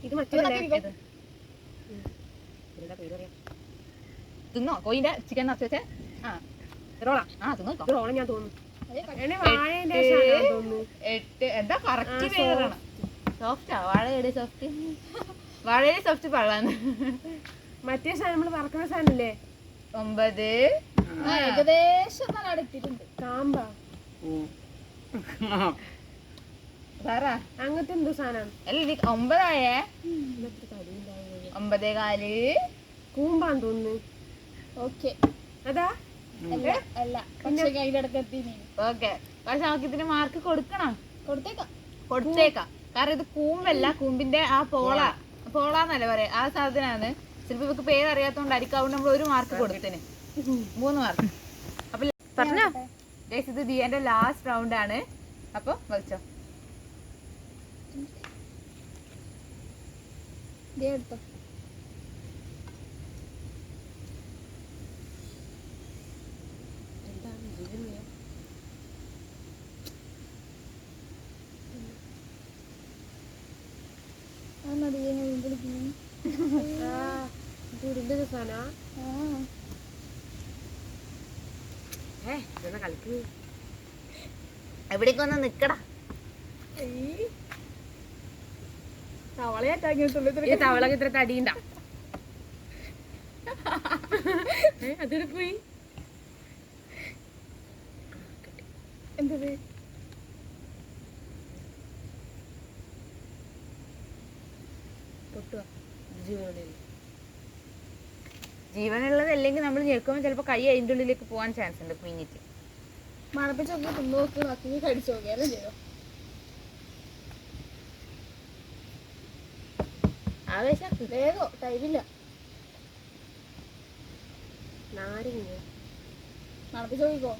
ഇത് മറ്റേ തിന്നോ. കോയിന്റെ ചിക്കൻ നിറച്ച് വെച്ചേ. ആ റോളാ ആ അത് നോക്കാം. റോള ഞാൻ തോന്നുന്നു വാഴേന്റെ സാധനം തോന്നുന്നു. 8 എന്താ കറക്റ്റ് പേരാണ്. സോഫ്റ്റാ വാഴയുടെ സോഫ്റ്റ്. വാഴയുടെ സോഫ്റ്റ് പഴാണ്. മറ്റേ സാധനം നമ്മള് വറക്കുന്ന സാധനല്ലേ 9 ഏകദേശം നല്ല അടുത്തിട്ടുണ്ട്. കാമ്പാ പറ. അങ്ങനത്തെ എന്തോ സാധനം അല്ല ഇത് 9 ആയേ. 9:15. കൂമ്പാന്ന് തോന്നുന്നു. ഓക്കെ അതാ അല്ല പക്ഷെ അതിന്റെ അടുത്ത് എത്തി. ഓക്കെ പക്ഷെ നമുക്ക് ഇതിന് മാർക്ക് കൊടുക്കണം. കൊടുത്തേക്കാം. കൊടുത്തേക്കാം. കാരണം ഇത് കൂമ്പല്ല, കൂമ്പിന്റെ ആ പോളാന്നല്ലേ പറയാ, ആ സാധനമാണ്. ചിലപ്പോ ഇവക്ക് പേര് അറിയാത്തോണ്ടായിരിക്കും. അതുകൊണ്ട് നമ്മൾ 1 മാർക്ക് കൊടുത്തിന് 3 മാർക്ക്. അപ്പൊ പറഞ്ഞോ ഗയ്സ് ഇത് ദിയന്റെ ലാസ്റ്റ് റൗണ്ട് ആണ്. അപ്പൊ വലിച്ചോ. എടുത്തോ. കളിക്ക് എവിടേക്ക് വന്ന് നിക്കടാ. ഈ തവളക്ക് ഇത്ര തടിയുണ്ടാ. അതൊരു പോയി എന്തത് പൊട്ടുക ജീവനുള്ളത് അല്ലെങ്കിൽ നമ്മൾ ഞെക്കുമ്പോൾ ചിലപ്പോ കൈ അതിന്റെ ഉള്ളിലേക്ക് പോകാൻ ചാൻസ് ഉണ്ട്. കുഞ്ഞിട്ട് മണപ്പിച്ച് നോക്കി തിന്നു നോക്കി നോക്കി കടിച്ചു നോക്കി അല്ലേ ചെയ്തോ. ആവേശാക്ക്. വേഗോ ടൈമില്ല. നാരങ്ങ മണപ്പിച്ച് നോക്കിക്കോ.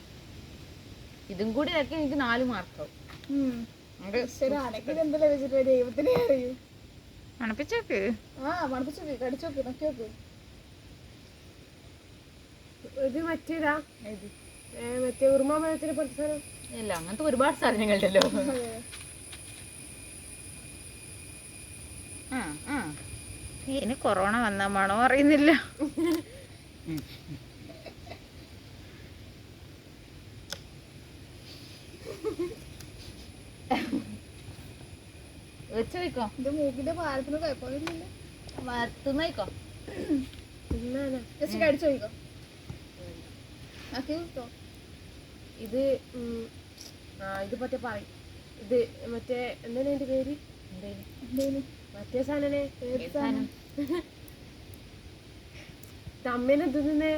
ഇതും കൂടി ഇതൊക്കെ എനിക്ക് 4 മാർക്കാവും. അടക്കിൽ എന്തെല്ലാം വെച്ചിട്ട് ദൈവത്തിനെ അറിയൂ. മണപ്പിച്ചോക്ക്. മണപ്പിച്ച് നോക്കി കടിച്ചു നോക്കി നോക്കി നോക്ക്. ഇത് മറ്റേതാ മറ്റേ ഉറുമാമരത്തിന് പുറത്തെ സാധനം ഇല്ല, അങ്ങനത്തെ ഒരുപാട് സാധനങ്ങളുണ്ടല്ലോ. ഇനി കൊറോണ വന്നാ മണോ അറിയുന്നില്ല. വെച്ചോയിക്കോ. ഇത് മൂക്കിന്റെ പാലത്തിന് കുഴപ്പമൊന്നുമില്ല. തിന്നോയിക്കോ. ജസ്റ്റ് കടിച്ചു നോക്കിക്കോ. നോക്കി നോക്കോ. ഇത് ഇത് മറ്റേ പറയും ഇത് മറ്റേ എന്താണ് എന്റെ പേര് മറ്റേ സാധനനെ അമ്മേനെ തിന്നുന്നേ.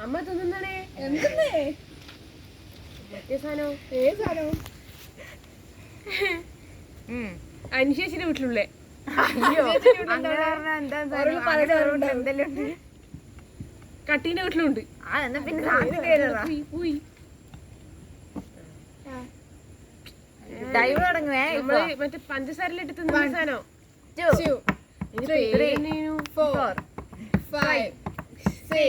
അമ്മ തിന്നുന്നേ എന്തെന്നേ മറ്റേ സാധനം ഏത് സാധനവും അനുശേഷിന്റെ വീട്ടിലുള്ളേ. കട്ടീന്റെ വീട്ടിലുണ്ട്. പോയി മറ്റേ പഞ്ചസാരയിലിട്ട് തിന്ന സാധനം. 2 3 4 5 6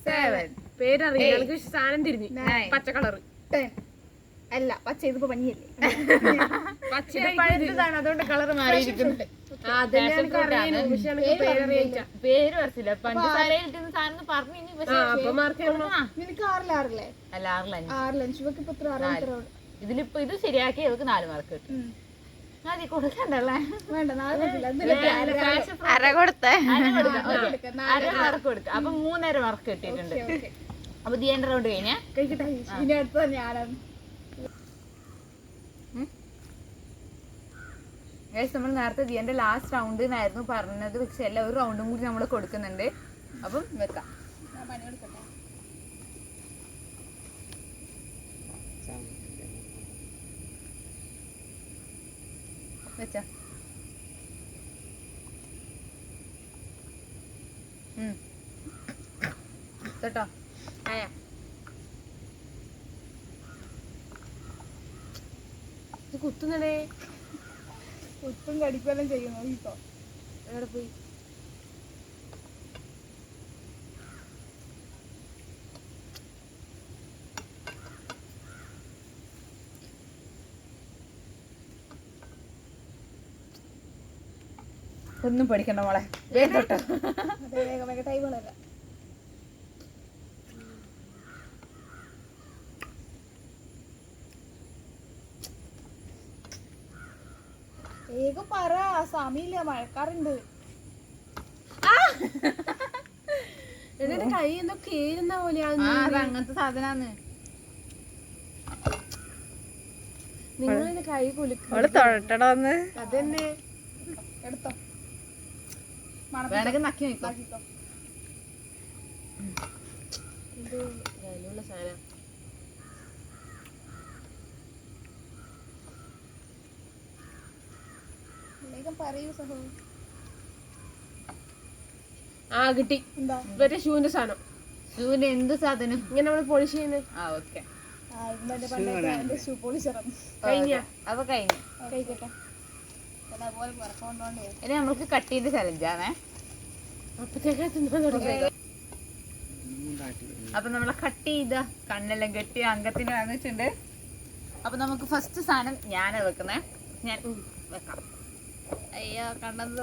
7 പേരറിയില്ല എനിക്ക്. സാധനം തിരിഞ്ഞു പച്ച കളറ് 10 അല്ല പച്ച. ഇതിപ്പോ പഞ്ഞിയല്ലേ പച്ച അതുകൊണ്ട് കളർ മാറിയിരിക്കുന്നു. പേര് വരച്ചില്ല. പഞ്ചസാരയിൽ ഇട്ടുന്ന സാധനം പറഞ്ഞു. നിനക്ക് 6 അല്ല 6 ലഞ്ച് ബോക്ക് ഇപ്പൊ 6 ഇതിലിപ്പോ ഇത് ശരിയാക്കി അവർക്ക് 4 മാർക്ക് കിട്ടും. അത് കൊടുക്കണ്ടല്ലേ? വേണ്ട 4 അര കൊടുത്തേ. 1/2 മാർക്ക് കൊടുക്കാം. അപ്പൊ 3.5 മാർക്ക് കിട്ടിയിട്ടുണ്ട്. അപ്പൊ ദിയന്റെ റൗണ്ട് കഴിഞ്ഞാ കഴിക്കട്ടെ. ഇനി അടുത്ത ഞാനാണ്. നമ്മൾ നേരത്തെ ദിയന്റെ ലാസ്റ്റ് റൗണ്ട് എന്നായിരുന്നു പറഞ്ഞത്. പക്ഷെ എല്ലാ ഒരു റൗണ്ടും കൂടി നമ്മൾ കൊടുക്കുന്നുണ്ട്. അപ്പം വെക്കാം. വെച്ചാ കേട്ടോ. ആയാ കുത്തുന്നടേ. കുത്തും കടിക്കെല്ലാം ചെയ്യും. നോക്കിക്കോ. എവിടെ പോയി ഒന്നും പഠിക്കണ്ട മോളെ. വേഗം തൊട്ടോ. വേഗം ടൈം ഉള്ളല്ല. വേഗം പറ, സമയമില്ല, മഴക്കാറുണ്ട്. എന്റെ കൈ എന്തോ കേറുന്ന അത് പോലെയാണ്. അങ്ങനത്തെ സാധനാന്ന്. നിങ്ങൾ എന്റെ കൈ കുലുക്കും. അവള് തൊഴട്ടണോന്ന്. അതന്നെ. എടുത്തോ, വേണമെങ്കിൽ നക്കി നോക്കോ. മണപ്പിക്കോ. ഇത് വിലയുള്ള സാധനം. വേഗം പറയൂ സഹോ. ആ കിട്ടി. എന്താ? ഇവരുടെ ഷൂവിന്റെ സാധനം. ഷൂവിന് എന്ത് സാധനം? ഇങ്ങനെ നമ്മൾ പോളിഷ് ചെയ്യുന്നത്. ആ ഓക്കെ. ആ, ഇന്നെന്റെ പണ്ടത്തെ എന്റെ ഷൂ പോളിഷറും കഴിഞ്ഞ അപ്പൊ കഴിഞ്ഞു. കഴിക്കട്ടെ. പിന്നെ അതുപോലെ പറക്കൊണ്ടോണ്ടേ. ഇനി നമ്മൾക്ക് കട്ടീന്റെ ചലഞ്ചാണേ. അപ്പത്തേക്കാ തിന്നാൻ തുടങ്ങി. അപ്പൊ നമ്മളെ കട്ട് ചെയ്ത കണ്ണെല്ലാം കെട്ടി അംഗത്തിന് വാങ്ങിച്ചിട്ടുണ്ട്. അപ്പൊ നമുക്ക് ഫസ്റ്റ് സാധനം ഞാനാ വെക്കുന്നേ. ഞാൻ വെക്കാം. അയ്യോ കണ്ണത്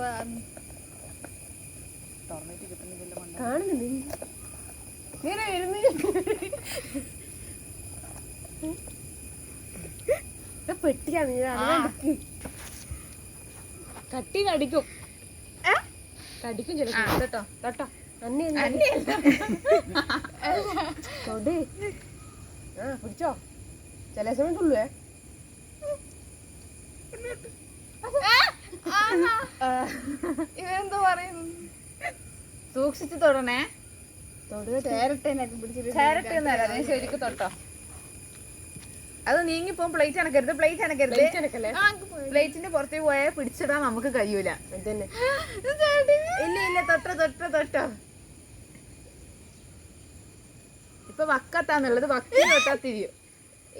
തുറന്നിട്ട് കിട്ടുന്നില്ല. കാണുന്നില്ല. ഇങ്ങനെ വരുന്നു. പെട്ടിയാണ്. കട്ടി കടിക്കും. കടിക്കും ചില കേട്ടോ. തൊട്ടോ തൊട്. ആ പിടിച്ചോ. ചില സമയം തുള്ളുവേ. ഇവരെന്തോ പറയുന്നു. സൂക്ഷിച്ച് തൊടണേ. ചേരട്ടേനൊക്കെ പിടിച്ചിട്ട് ക്യാരറ്റ് ഒന്നല്ല, നീ ശരിക്കും തൊട്ടോ. അത് നീങ്ങിപ്പോ പ്ലേറ്റ് അനക്കരുത്, പ്ലേറ്റ് അനക്കരുത്. ചെനക്കല്ലേ. പ്ലേറ്റിന്റെ പുറത്തേക്ക് പോയാൽ പിടിച്ചിടാൻ നമുക്ക് കഴിയൂല. അതന്നെ. ഇല്ല ഇല്ല, തൊട്ടോ തൊട്ടോ തൊട്ടോ. ഇപ്പൊ വക്കത്താന്നുള്ളത്, വക്കി തൊട്ടാ തിരിയും.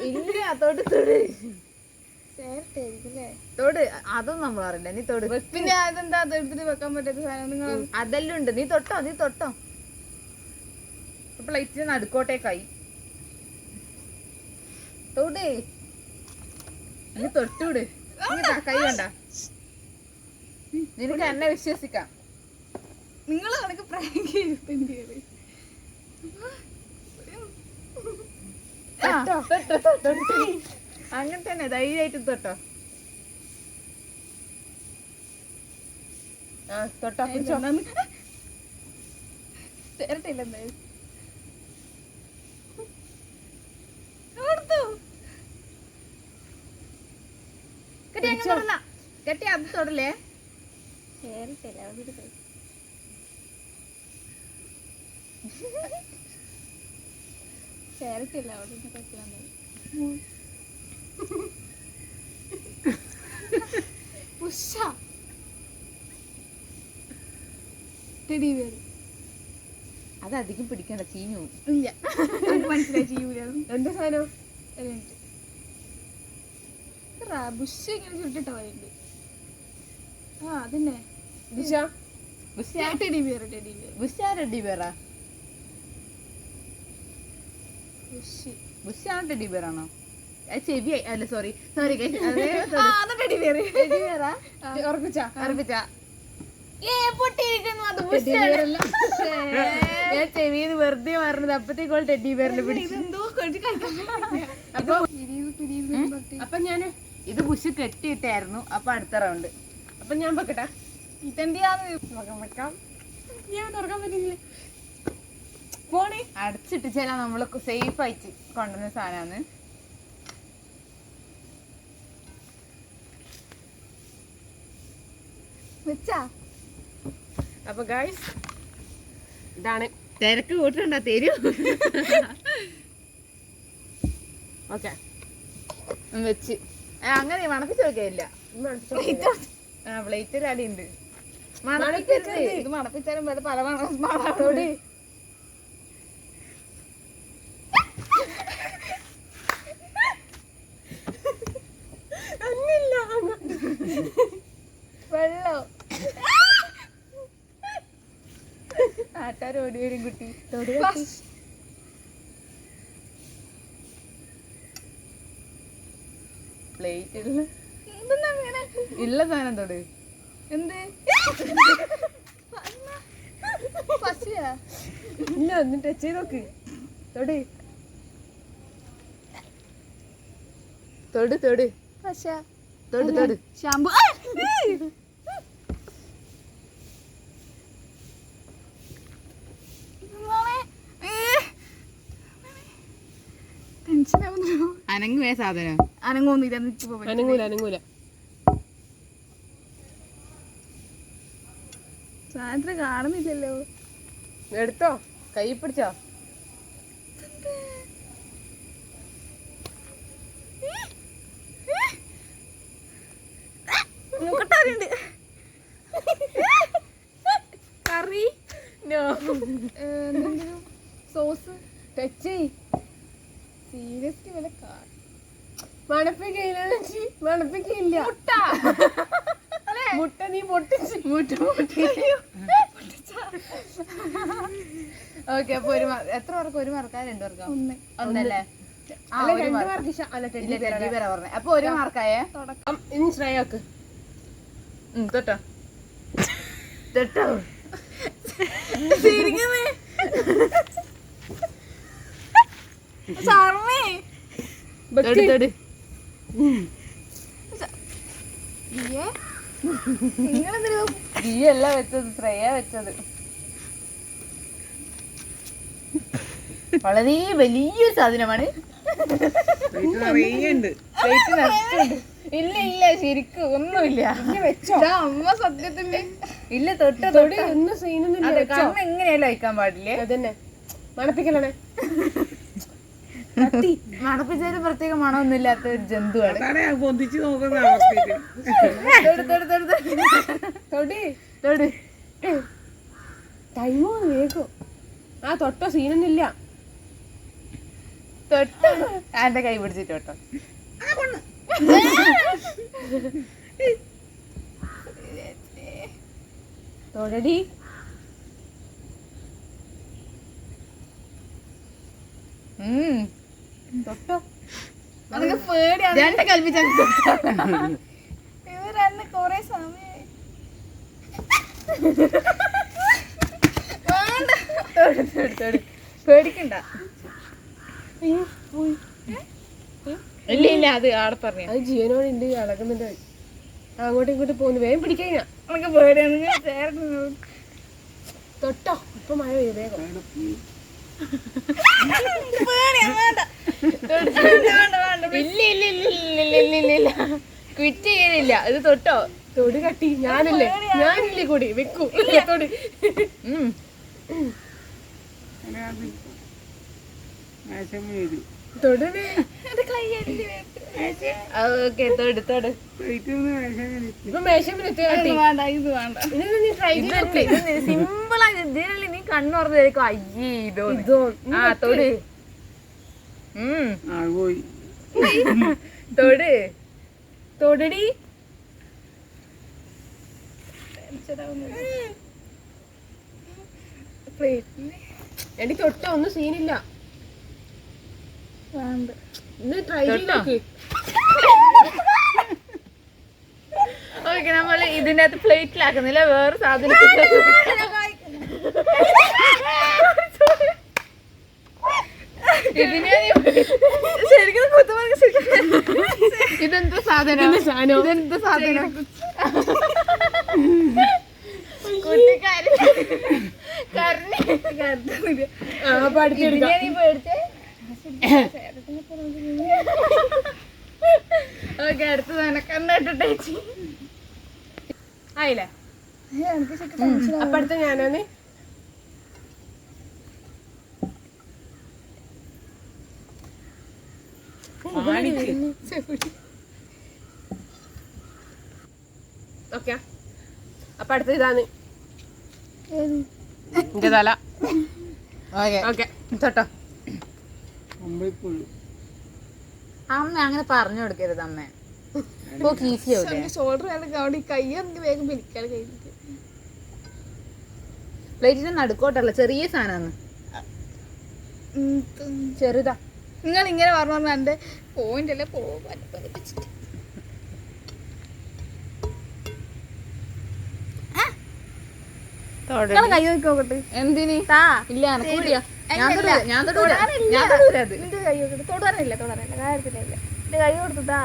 ഇല്ല തൊട് തൊട് ചേരട്ടേരിക്കും. തൊട്. അതൊന്നും നമ്മൾ അറിയില്ല. നീ തൊട്. പിന്നെ അതെന്താ എടുത്തിട്ട് വെക്കാൻ പറ്റാത്ത സാധനം? നിങ്ങൾ അതെല്ലാം ഉണ്ട്. നീ തൊട്ടോ, നീ തൊട്ടോ. പ്ലേറ്റിന് നടുക്കോട്ടേക്കായി. തൊട്. നീ തൊട്ടൂട്. കൈ കണ്ട. നിനക്ക് എന്നെ വിശ്വസിക്കാം. നിങ്ങൾ കണക്ക് പ്രാങ്ക് ചെയ്തിട്ടുണ്ട്. അങ്ങനെ തന്നെ ധൈര്യമായിട്ട് തൊട്ടോ. ആ തൊട്ടോ പിടിച്ചോ. ചേരട്ടില്ല എന്തായാലും. കെട്ടി അത് തൊടല്ലേ. ചേരട്ടില്ല, അവിടെ ചേരട്ടില്ല, അവിടെ കഴിക്കാൻ ഉഷ ടെഡി ബിയർ. അത് അധികം പിടിക്കണ്ട, ചീഞ്ഞു. ഇല്ല, മനസ്സിലായി ചെയ്യൂല. എന്താ സാധനം? ബുഷ് ഇങ്ങനെ ചുട്ടിട്ട പോലുണ്ട്. ആ അതന്നെ teddy bear. Teddy bear teddy ബിയറാ? ബുഷ്. ബുഷാണ് ടെഡി ബിയറാണോ? ചെവി അല്ല, sorry sorry. Teddy bear. Teddy ബിയറാ? ഉറപ്പിച്ചാ? അറിയിച്ചാ ഞാൻ ചെവിന്ന് വെറുതെ മാറുന്നത്. അപ്പത്തേക്കോൾ ടെഡി ബിയറിനെ പിടിച്ചു. അപ്പൊ ഞാന് ഇത് ബുഷ് കെട്ടിയിട്ടായിരുന്നു. അപ്പൊ അടുത്ത റൗണ്ട്. അപ്പൊ ഞാൻ വെക്കട്ടെ. ഇതെന്തിയാന്ന് വെക്കാം. ഞാൻ തുറക്കാൻ പറ്റില്ല. പോണേ. അടച്ചിട്ട് ചില നമ്മള് സേഫ് ആയിട്ട് കൊണ്ടുവന്ന സാധനമാണ്. വെച്ചാ? അപ്പൊ ഗായ്സ് ഇതാണ്. തിരക്ക് കൂട്ടണ്ട, തരൂ. ഓക്കെ വെച്ച് അങ്ങനെ മണപ്പിച്ച് നോക്കിയില്ല. പ്ലേറ്റ് അടി ഉണ്ട്. മണപ്പിക്കരുത്. ഇത് മണപ്പിച്ചാലും വേറെ പല മണോട്. വെള്ളം ആട്ടാർ ഓടി വരും കുട്ടി. പ്ലേറ്റ് ഇല്ല സാധനം തൊട്. എന്ത് ഇല്ല, ഒന്ന് ടച്ച് ചെയ്ത് നോക്ക്. തൊട് തൊട് തൊട് പശ. തൊട് തൊട്. ഷാമ്പു. ടെൻഷൻ ആവുന്നു. അനങ്ങുവേ സാധനം. അനങ്ങൊന്നുമില്ല, നിക്ക് പോവാൻ. അനങ്ങൂല സാധനം കാണുന്നില്ലല്ലോ. എടുത്തോ, കൈ പിടിച്ചോ. കറി എന്തെങ്കിലും സോസ് ടച്ച് സീരിയസ്ലി വല്ല മണപ്പിക്കില്ല. മുട്ട നീ പൊട്ടിച്ച്. ഓക്കെ, അപ്പൊ എത്ര പേർക്ക്? ഒരു മാർക്കാ 2 പേർക്കാ? ഒന്നല്ലേ? അല്ല, 2 മാർക്ക്. അല്ല, ടെഡ്ഡി ബെയർ. പറഞ്ഞേ. അപ്പൊ 1 മാർക്കായേ. ഇനി ശ്രേയാക്ക്. തൊട്ടോ അല്ല വെച്ചത്, ശ്രേയ വെച്ചത്. വളരെ വലിയൊരു സാധനമാണ്. ഇല്ല ഇല്ല, ശരിക്കും ഒന്നുമില്ല. അമ്മ സത്യത്തിന്റെ ഇല്ല, തൊട്ട് ഒന്നും സീനൊന്നുമില്ല. കാരണം എങ്ങനെയല്ല അയക്കാൻ പാടില്ലേ. അതന്നെ മണപ്പിക്കലാണ്. മണപ്പിച്ചാലും പ്രത്യേക മണമൊന്നും ഇല്ലാത്ത ഒരു ജന്തുവാണ്. ടൈമോ വേഗോ. ആ തൊട്ടോ, സീനൊന്നുമില്ല. തൊട്ട് എന്റെ കൈ പിടിച്ചിട്ട് തൊട്ടോ. തൊടടി. തൊട്ടോ. അതൊക്കെ പേടിയാണ്. 2 കൽപ്പിച്ചാൽ ഇവരന്ന് കൊറേ സമയായി. പേടിക്കണ്ട. ഇല്ല ഇല്ല, അത് ആടെ പറഞ്ഞ. അത് ജീവനോട് ഉണ്ട്, അളകുന്നുണ്ട്. അങ്ങോട്ടും ഇങ്ങോട്ടും പോകുന്നു. വേഗം പിടിക്കഴിഞ്ഞാ. അതൊക്കെ പേടിയാണ്. തൊട്ടോ, ഇപ്പൊ മഴ പെയ്യും. വേഗം ഇല്ല ഇല്ല ഇല്ല ഇല്ല ഇല്ല ഇല്ല ഇല്ല, ക്വിറ്റ് ചെയ്യലില്ല. ഇത് തൊട്ടോ. തൊടി കട്ടി. ഞാനില്ലേ കൂടി വെക്കൂ. തൊടി. തൊടണേ. ഓക്കെ, തൊട് തൊട്. ഇപ്പൊ മേശപ്പിലെത്തി കട്ടി. ഇത് വേണ്ട. നീ ട്രൈ ചെയ്ത് സിമ്പിൾ ആയി. ഇതിനല്ലേ നീ കണ്ണു തുറന്നായിരിക്കും അയ്യേ ഇതോ. ആ തൊട്. തൊട്. തൊടടി. എടി തൊട്ടോ, ഒന്നും സീനില്ല. ഇന്ന് ട്രൈ ചെയ്ത് നോക്ക്. ഓക്കെ, നമ്മള് ഇതിന്റെ അകത്ത് പ്ലേറ്റിലാക്കുന്നില്ല, വേറെ സാധനം. ഇതെന്താ സാധനം? ഇതെന്താ സാധനം? കുട്ടിക്കാരി അപ്പൊ അടുത്തെടുക്കാം. ഓക്കെ, അടുത്തത് എനക്കെന്നിട്ടേച്ചി ആയില്ലേ? അപ്പൊ അടുത്ത ഞാനാണ്. ഓക്കെ, അപ്പൊ അടുത്ത ഇതാണ് എന്റെ തല. ഓക്കെ, തൊട്ടോ. അമ്മ അങ്ങനെ പറഞ്ഞു കൊടുക്കരുത്. അമ്മ ഈസി ആവില്ലേ? ഷോൾഡർ വേണ്ട, കൈ എനിക്ക് വേഗം പിടിക്കാൻ കഴിഞ്ഞിട്ട്. പ്ലേറ്റിന്റെ നടുക്കോട്ടല്ല, ചെറിയ സാധനമാണ്. ചെറുതാ. നിങ്ങൾ ഇങ്ങനെ പറഞ്ഞു എന്റെ പോയിന്റ് അല്ലേ പോകാൻ പഠിപ്പിച്ചിട്ട്. കൈ നോക്കട്ടെ. എന്തിന്? ഇല്ല, എനക്കൂടിയാ. ഞാൻ നിന്റെ കൈ നോക്കട്ടെ. തൊടാനില്ല കാര്യത്തിലില്ല. എന്റെ കൈ കൊടുത്തതാ.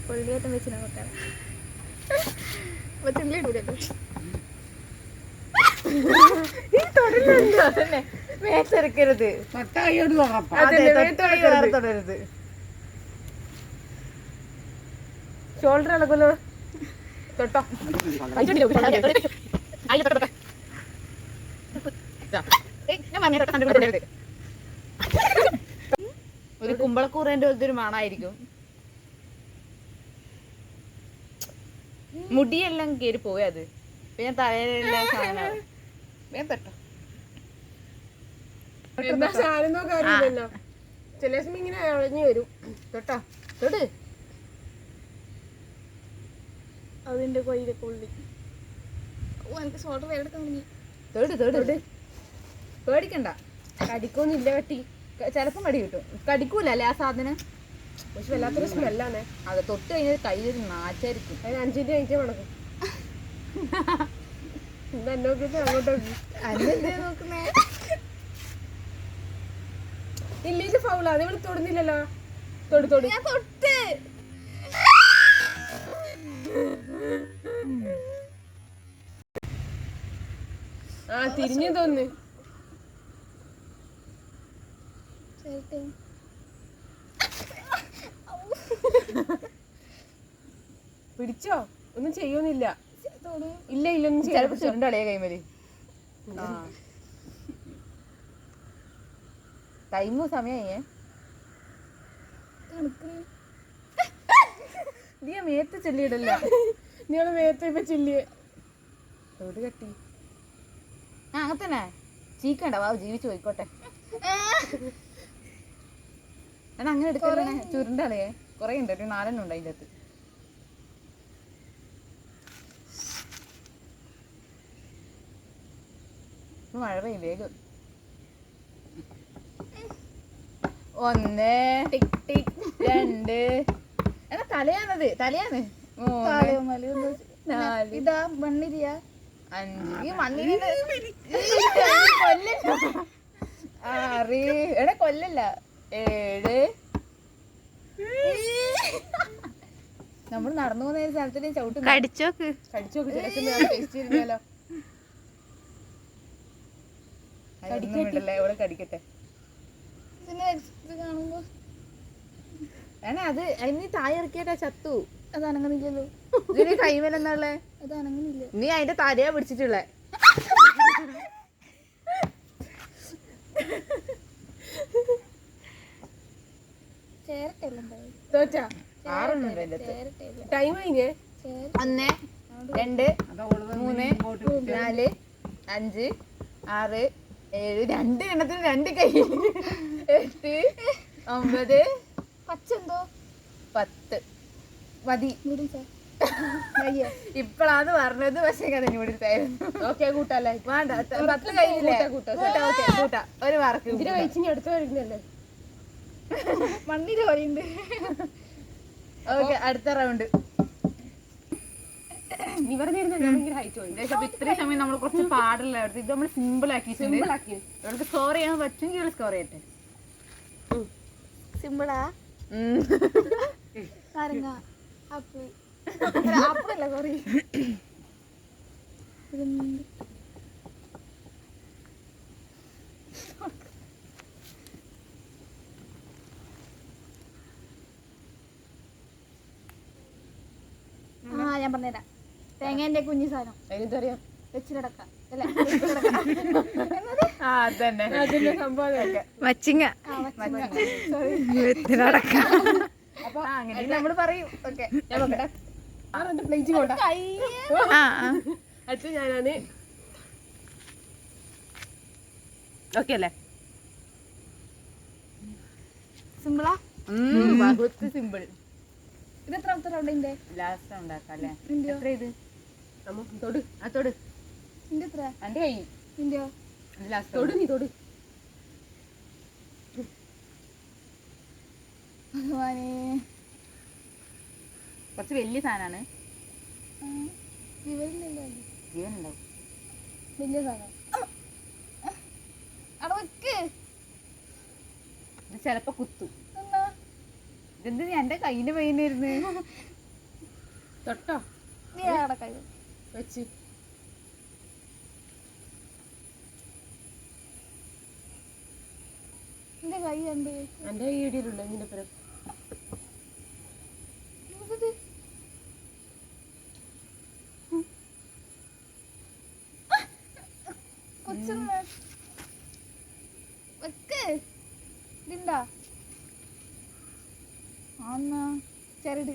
പൊള്ളിയേറ്റം വെച്ച് നോക്കാം. അപ്പൊ ചില്ലി ഇടൂലല്ലോ. അതന്നെ മേത്തെടുക്കരുത്. തൊടരുത്. ഷോൾഡർ ഇളകുന്നു. തൊട്ടോ. ഒരു കുമ്പളക്കൂറേന്റെ പോലത്തെ ഒരു മണായിരിക്കും. മുടിയെല്ലാം കയറി പോയി അത്. പിന്നെ തലയിലെല്ലാം സാധനം വേഗം തട്ടോ. എന്താ സാധനം നോക്കാൻ അറിയില്ലല്ലോ. ചില സമയം ഇങ്ങനെ ഇഴഞ്ഞു വരും. തൊട്ടോ തൊട്. അതിന്റെ കൊയിലൊക്കെ ഉള്ളി. ഓ എനിക്ക് ഷോൾഡർ വേറെടുക്കാൻ തുടങ്ങി. തൊട്. പേടിക്കണ്ട. കടിക്കൊന്നുമില്ല കട്ടി. ചിലപ്പം കടി കിട്ടും. കടിക്കൂല അല്ലേ ആ സാധനം. പക്ഷെ വല്ലാത്തൊരു സ്മെല്ലാണ്. അത് തൊട്ട് കഴിഞ്ഞാൽ കയ്യിൽ നാച്ചായിരിക്കും. അതിന് 5 മിനിറ്റ് മണക്കും. എന്താ നോക്കിട്ട് അങ്ങോട്ട് നോക്കി. അന്നെന്താ നോക്കുന്നേ? ഇല്ല ഇത് ഫൗളാ. അത് ഇവിടെ തൊടുന്നില്ലല്ലോ. തൊട്. ഞാൻ തൊട്ട്. ആ തിരിഞ്ഞു തോന്നുന്നു. ചേട്ടൻ പിടിച്ചോ? ഒന്നും ചെയ്യൊന്നുമില്ല. തൊടു. ഇല്ല ഒന്നും ചിലപ്പോ ചുരുണ്ടളിയ കൈമല്. ടൈമും സമയമായേ. തണുക്കുന്നു. നീ മേത്ത് ചെല്ലിയിടല്ല. നിങ്ങള് നേരത്തെ ഇപ്പൊ ചില്ലിയെ തൊട് കട്ടി. ആ അങ്ങത്തന്നെ ചീക്കണ്ട. വാവ് ജീവിച്ചു പോയിക്കോട്ടെ. എന്നാ അങ്ങനെ എടുക്കണേ. ചുരുണ്ടളിയേ കൊറേ ഉണ്ട്. ഒരു 4 ഉണ്ട് അതിൻ്റെ അകത്ത്. മഴ പെയ്യും വേഗം. 1 2 എന്നാ തലയാണത്. തലയാണ്. 3 4 ഇതാ മണ്ണിരിയ 5 മണ്ണിന് കൊല്ലല്ല. 6 എടാ കൊല്ലല്ല. 7 നമ്മൾ നടന്നു പോകുന്ന സ്ഥലത്തിന് ചവിട്ടും. കടിച്ചോക്ക്. കടിച്ചോക്ക്. ചില ടേസ്റ്റ് ഇരുന്നാലോ. ഇവിടെ കടിക്കട്ടെ. ഇത് കാണുമ്പോ ഏണ അത് അതിന് താഴെ ഇറക്കിയാട്ടാ ചത്തു. അത് അനങ്ങുന്നില്ലല്ലോ. ഇതിന് കൈമലെന്നാളെ. അത് അനങ്ങുന്നില്ല. നീ അതിന്റെ തലയാ പിടിച്ചിട്ടുള്ളേ. ചേരട്ടല്ല തോറ്റാ 6 ഉണ്ട് അതിന്റെ അകത്ത്. ചേരട്ടല്ല. ടൈം കഴിഞ്ഞേ. 1 2 3 4 5 6 7 2 എണ്ണത്തിന് 2 കൈ. 8 9 പച്ചെന്തോ 10 മതി. നൂഡിൽസാ. ഇപ്പഴാണ് പറഞ്ഞത്. പക്ഷേ കഥഞ്ഞുകൊടുത്തായിരുന്നു. ഓക്കെ കൂട്ടല്ലേ. വേണ്ട 10 കഴിഞ്ഞില്ലേ? കൂട്ടാ. ഒരു മാർക്ക്. ഇതിനെ കഴിച്ചിനി അടുത്ത വരുന്നല്ലേ. മണ്ണിര പോലെയുണ്ട്. ഓക്കെ അടുത്ത റൗണ്ട്. നീ പറഞ്ഞിരുന്ന ഞാൻ ഭയങ്കര ഹൈറ്റ് പോയി. ഇത്രയും സമയം നമ്മൾ കുറച്ച് പാടുള്ള ഇത് നമ്മൾ സിമ്പിൾ ആക്കിയിട്ടുണ്ട്. ഇവർക്ക് സ്കോർ ചെയ്യാൻ പറ്റുമെങ്കിൽ ഇവർ സ്കോർ ചെയ്യട്ടെ. സിമ്പിളാ. നാരങ്ങ ആപ്പിൾ. ആപ്പിളല്ല സോറി. ആ ഞാൻ പറഞ്ഞുതരാം. തേങ്ങേന്റെ കുഞ്ഞു സാധനം അതിനെന്താ പറയാ? വെച്ചിലടക്ക അല്ല അതന്നെ അതിന്റെ സംഭവം മച്ചിങ്ങ. അപ്പൊ അങ്ങനെ നമ്മള് പറയും. ഓക്കെ ഞാൻ നോക്കട്ടെ. ആരെന്റെ പ്ലേറ്റ് കൊണ്ടാ. അടുത്ത ഞാനാണ്. ഓക്കെ അല്ലേ? സിമ്പിളാ. സിമ്പിൾ. ഇത് എത്രാമത്തെ റൗണ്ടിന്റെ? ലാസ്റ്റ് ഉണ്ടാക്കാം അല്ലേ? ഇന്ത്യ. എത്ര ഇത്? തൊട്. തൊട്. ഇന്ത്യ എത്ര? എന്റെ കൈ. ഇന്ത്യ. ലാസ്റ്റ് തൊട്. നീ തൊട്. ഭഗവാനേ. കുറച്ച് വലിയ സാധനമാണ്. ഇവരില്ലല്ലോ. ജീവനുണ്ടാവും. വലിയ സാധനം. അവിടെ വെക്ക്. ഇത് ചിലപ്പോ കുത്തും. എന്നാ ഇതെന്ത് എന്റെ കയ്യിന്റെ പയ്യനായിരുന്നു. തൊട്ടോ? നീ അവിടെ കൈ വെച്ച് എന്റെ കൈ ഉണ്ട് എന്റെ ഈ ഇടിയിലുള്ള നിന്റെ പേര് വെക്ക് ഇതിണ്ടാ ആന്നാ ചരട്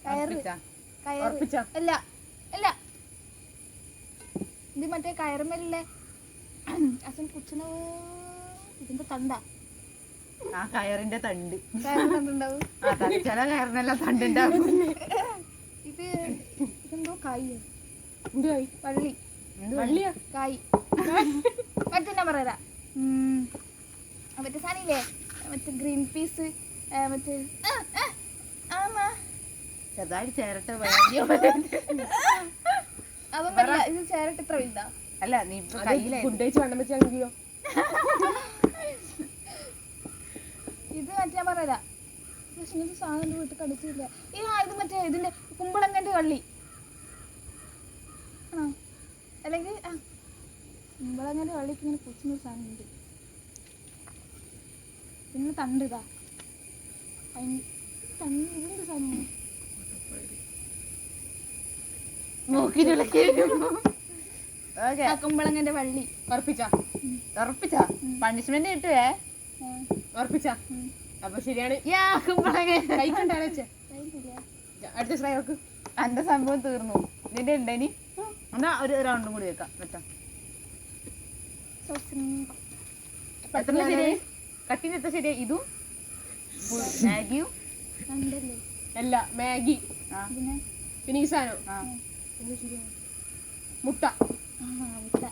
കയറ് കയറ് ഉറപ്പിച്ചാ? അല്ല അല്ല ഇത് മറ്റേ കയറുമല്ലേ അച്ഛൻ കുച്ചന ഇതിന്റെ തണ്ട ആ കയറിന്റെ തണ്ട് കയറ് തണ്ടുണ്ടാവും ചില കയറിനെല്ലാം തണ്ടുണ്ടാവും. ഇത് ഇതെന്തോ കായ് എന്തുവായി വള്ളി വള്ളിയാ കായ് മറ്റേ ഞാൻ പറയാ മറ്റേ സാധനമില്ലേ മറ്റേ ഗ്രീൻ പീസ് മറ്റേ ആമാ ചെറുതായിട്ട് ചേരട്ട അതൊന്നല്ല ഇത് ചേരട്ട് ഇത്ര വലുതാ അല്ല നീ കയ്യിലെ ഫുഡ് കഴിച്ച് വണ്ണം വെച്ചാണെങ്കിലോ ഇത് മറ്റേ ഞാൻ പറയാ പക്ഷെ ഇങ്ങനത്തെ സാധനം എൻ്റെ വീട്ടിൽ കടിച്ചില്ല ഇത് മറ്റേ ഇതിന്റെ കുമ്പളങ്ങന്റെ വള്ളി ആണോ അല്ലെങ്കിൽ കുമ്പളങ്ങന്റെ വള്ളിക്ക് ഇങ്ങനെ കുച്ചുന്ന സാധനം ഉണ്ട് പിന്നെ തണ്ട് ഇതാ തണ്ട് ഇതെന്ത് സാധനം ഓക്കെ കുമ്പളങ്ങന്റെ വള്ളി ഉറപ്പിച്ചാ ഉറപ്പിച്ചാ പണിഷ്മെന്റ് കിട്ടുവേ. ഉറപ്പിച്ചാ അപ്പൊ ശരിയാണ് കഴിക്കണ്ടേ അടുത്ത ശ്രേയ വെക്ക് എന്റെ സംഭവം തീർന്നു. ഇതിന്റെ ഉണ്ടേനി എന്നാ ഒരു റൗണ്ടും കൂടി വെക്കാം പറ്റാ. എത്ര ശരിയായി? കട്ടിന് എത്ര ശരിയായി? ഇതും മാഗിയും രണ്ടല്ലേ അല്ല മാഗി ആ ഇതിനെ പിന്നെ ഈ സാധനം ആ എന്താ ശരിയാ മുട്ട മുട്ട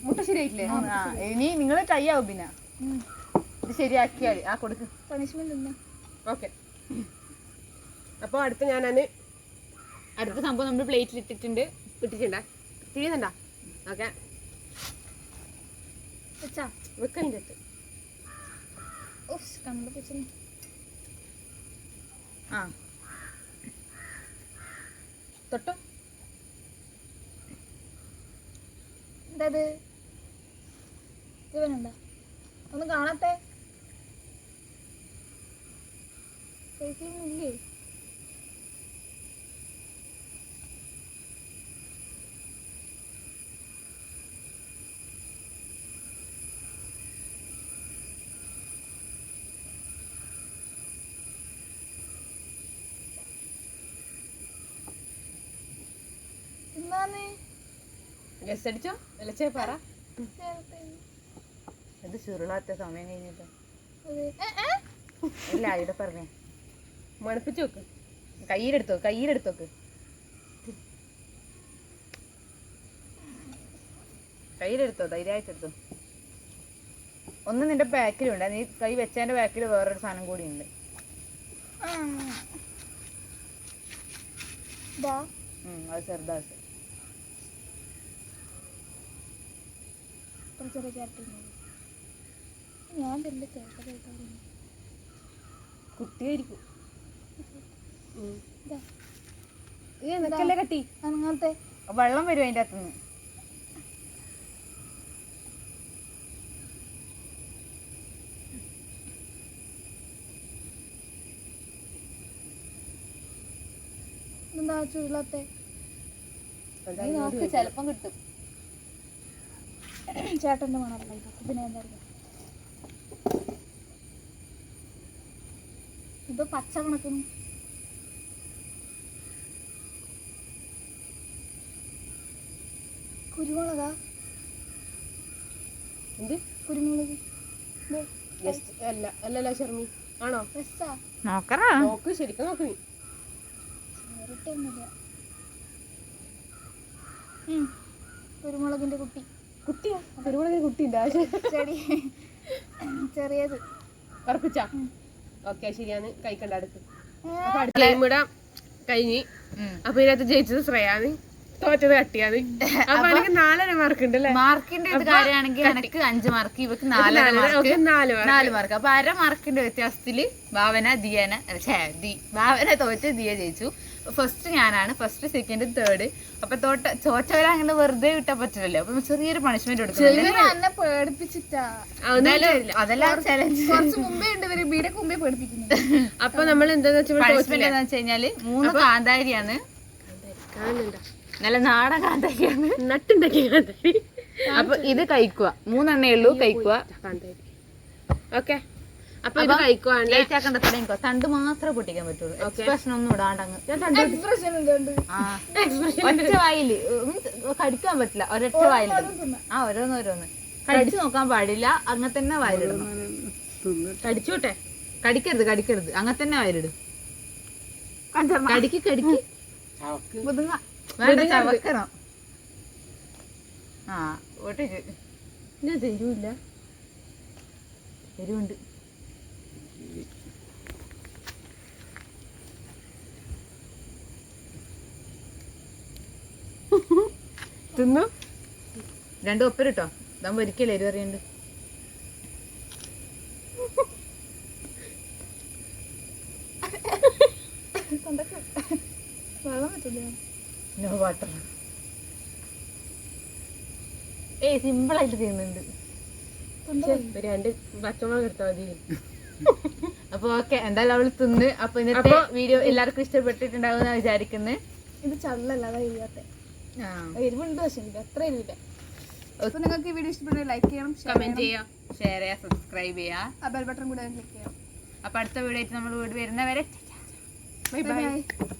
മുട്ട ശരിയായിട്ടില്ലേ ആ ഇനി നിങ്ങൾ ട്രൈ ആവും പിന്നെ ഇത് ശരിയാക്കിയാൽ ആ കൊടുക്ക്. പണിഷ്മെന്റ് ഉണ്ട് ഓക്കെ അപ്പൊ അടുത്ത ഞാനാണ് അടുത്ത സംഭവം നമ്മൾ പ്ലേറ്റിൽ ഇട്ടിട്ടുണ്ട്. ഇട്ടിട്ടുണ്ടാ തിരിയുന്നുണ്ടാ ഓക്കെ വെച്ചാ വെക്കലിൻ്റെ ഓഫ് കണ്ടു വെച്ചു ആ തൊട്ടോ എന്താത് ഇവനുണ്ടോ ഒന്ന് കാണട്ടെ കഴിക്കുന്നില്ലേ എന്നാന്ന് ഗസ് അടിച്ചോ അല്ലച്ചേ പറ ഇത് ചുരുളാത്ത സമയം കഴിഞ്ഞിട്ട് അത് ഇല്ല ഇവിടെ പറഞ്ഞേ. മണപ്പിച്ച് വെക്ക് കയ്യിലെടുത്തോക്ക് ധൈര്യമായിട്ടെടുത്തോ. ഒന്ന് നിന്റെ ബാക്കിലുണ്ട്. നീ കൈ വെച്ചതിന്റെ ബാക്കിൽ വേറൊരു സാധനം കൂടി ഉണ്ട്. ഇതാ അത് ചെറുതാ. ചെറിയ ക്യാരറ്റ് ഞാൻ വലിയ ചേട്ട കേട്ടോ കുട്ടിയായിരിക്കും ഇതാ നിക്കല്ലേ കട്ടി അങ്ങനത്തെ വെള്ളം വരും അതിൻ്റെ അകത്തുനിന്ന്. എന്താ ചുരുളത്തെ ചിലപ്പം കിട്ടും. ചേട്ടന്റെ മണമല്ല ഇത് പിന്നെ എന്താ ഇത് പച്ച കണക്കുന്നു കുരുമുളകാ എന്ത് കുരുമുളക് അല്ല അല്ലല്ല ശർമ്മി ആണോ രസാ നോക്കറാ നോക്ക് ശരിക്കും നോക്ക് നീ ചേരട്ടൊന്നുമില്ല കുരുമുളകിന്റെ കുട്ടി കുട്ടിയാ കുരുമുളകിന് കുട്ടിയുണ്ട് ചെടി ചെറിയത് ഉറപ്പിച്ചാ ഓക്കെ ശരിയാണ് കഴിക്കണ്ട അടുത്ത് അപ്പൊ അടുത്ത ടൈം കൂടെ കഴിഞ്ഞ് അപ്പൊ ഇതിനകത്ത് ജയിച്ചത് ശ്രേയാന്ന് തോറ്റത് കട്ടിയാന്ന് അപ്പൊ എനിക്ക് 4.5 മാർക്ക് ഉണ്ട് അല്ലേ? മാർക്കിന്റെ കാര്യമാണെങ്കിൽ എനിക്ക് 5 മാർക്ക്, ഇവക്ക് 4 മാർക്ക്, 4 മാർക്ക്. അപ്പൊ 1/2 മാർക്കിന്റെ വ്യത്യാസത്തില് ഭാവന തോറ്റ് ദിയ ജയിച്ചു. ഫസ്റ്റ് ഞാനാണ്, ഫസ്റ്റ് സെക്കൻഡ് തേർഡ്. അപ്പൊ തോറ്റവരെ അങ്ങനെ വെറുതെ വിട്ടാൻ പറ്റില്ലല്ലോ. അപ്പൊ ചെറിയൊരു പണിഷ്മെന്റ് കൊടുക്കും. എന്നെ പേടിപ്പിച്ചിട്ടാ. അതെല്ലാം ചലഞ്ച്. കുറച്ച് മുമ്പേ ഉണ്ട് ഇവര് വീടൊക്കെ മുമ്പേ പേടിപ്പിക്കുന്നത്. അപ്പൊ നമ്മൾ എന്താന്ന് വെച്ചാൽ പണിഷ്മെന്റ് എന്താന്ന് വെച്ച് കഴിഞ്ഞാല് 3 കാന്താരിയാണ്. നല്ല നാടൻ കാന്താരിയാണ്. നട്ടുണ്ടാക്കിയ കാന്താരി. അപ്പൊ ഇത് കഴിക്കുക, 3 എണ്ണേ ഉള്ളൂ കഴിക്കുക. ഓക്കെ, അപ്പൊ ഇത് കഴിക്കുവാണ്. ലേറ്റ് ആക്കണ്ട, തുടങ്ങിക്കോ. തണ്ട് മാത്രമേ പൊട്ടിക്കാൻ പറ്റുള്ളൂ, എക്സ്പ്രഷൻ ഒന്നും ഇടാണ്ടങ്ങ്. എക്സ്പ്രഷൻ ഉണ്ട്. ഒറ്റ വായില് കടിക്കാൻ പറ്റില്ല, ഒരൊറ്റ വായിലിടും. ഓരോന്നോരോന്ന് കടിച്ചു നോക്കാൻ പാടില്ല, അങ്ങനെ തന്നെ വായിലിടണം. കടിച്ചോട്ടെ, കടിക്കരുത്, അങ്ങനെ തന്നെ വായിലിടും. കടിക്ക് വേണ്ട, ചവക്കണം. ഒട്ടിച്ച് എരിവില്ല, എരിവുണ്ട്. തിന്നു. 2 ഒപ്പരിട്ടോ, ഇതാകുമ്പോ ഒരിക്കലും എരിവ് അറിയണ്ട്. വെള്ളം പറ്റില്ല. No water. സിമ്പിൾ ആയിട്ട് ചെയ്യുന്നുണ്ട്. 2 പച്ചമുളക് എടുത്താൽ മതി. അപ്പൊ ഓക്കെ, എന്തായാലും അവള് തിന്ന്. അപ്പൊ ഇന്നത്തെ വീഡിയോ എല്ലാവർക്കും ഇഷ്ടപ്പെട്ടിട്ടുണ്ടാവും എന്ന് വിചാരിക്കുന്നത്. ഇത് ചള്ളല്ല, അതാ എരിയാത്തെ. എരിവുണ്ട്, പക്ഷെ എനിക്ക് അത്ര എരിവില്ല. അപ്പൊ നിങ്ങൾക്ക് ഈ വീഡിയോ ഇഷ്ടപ്പെട്ട ലൈക്ക് ചെയ്യണം, കമന്റ് ചെയ്യാം, ഷെയർ ചെയ്യാം, സബ്സ്ക്രൈബ് ചെയ്യാം. ആ ബെൽ ബട്ടൺ കൂടെ ക്ലിക്ക് ചെയ്യാം. അപ്പൊ അടുത്ത വീഡിയോ ആയിട്ട് നമ്മൾ വരുന്നവരെ ബൈ ബൈ. ബൈ.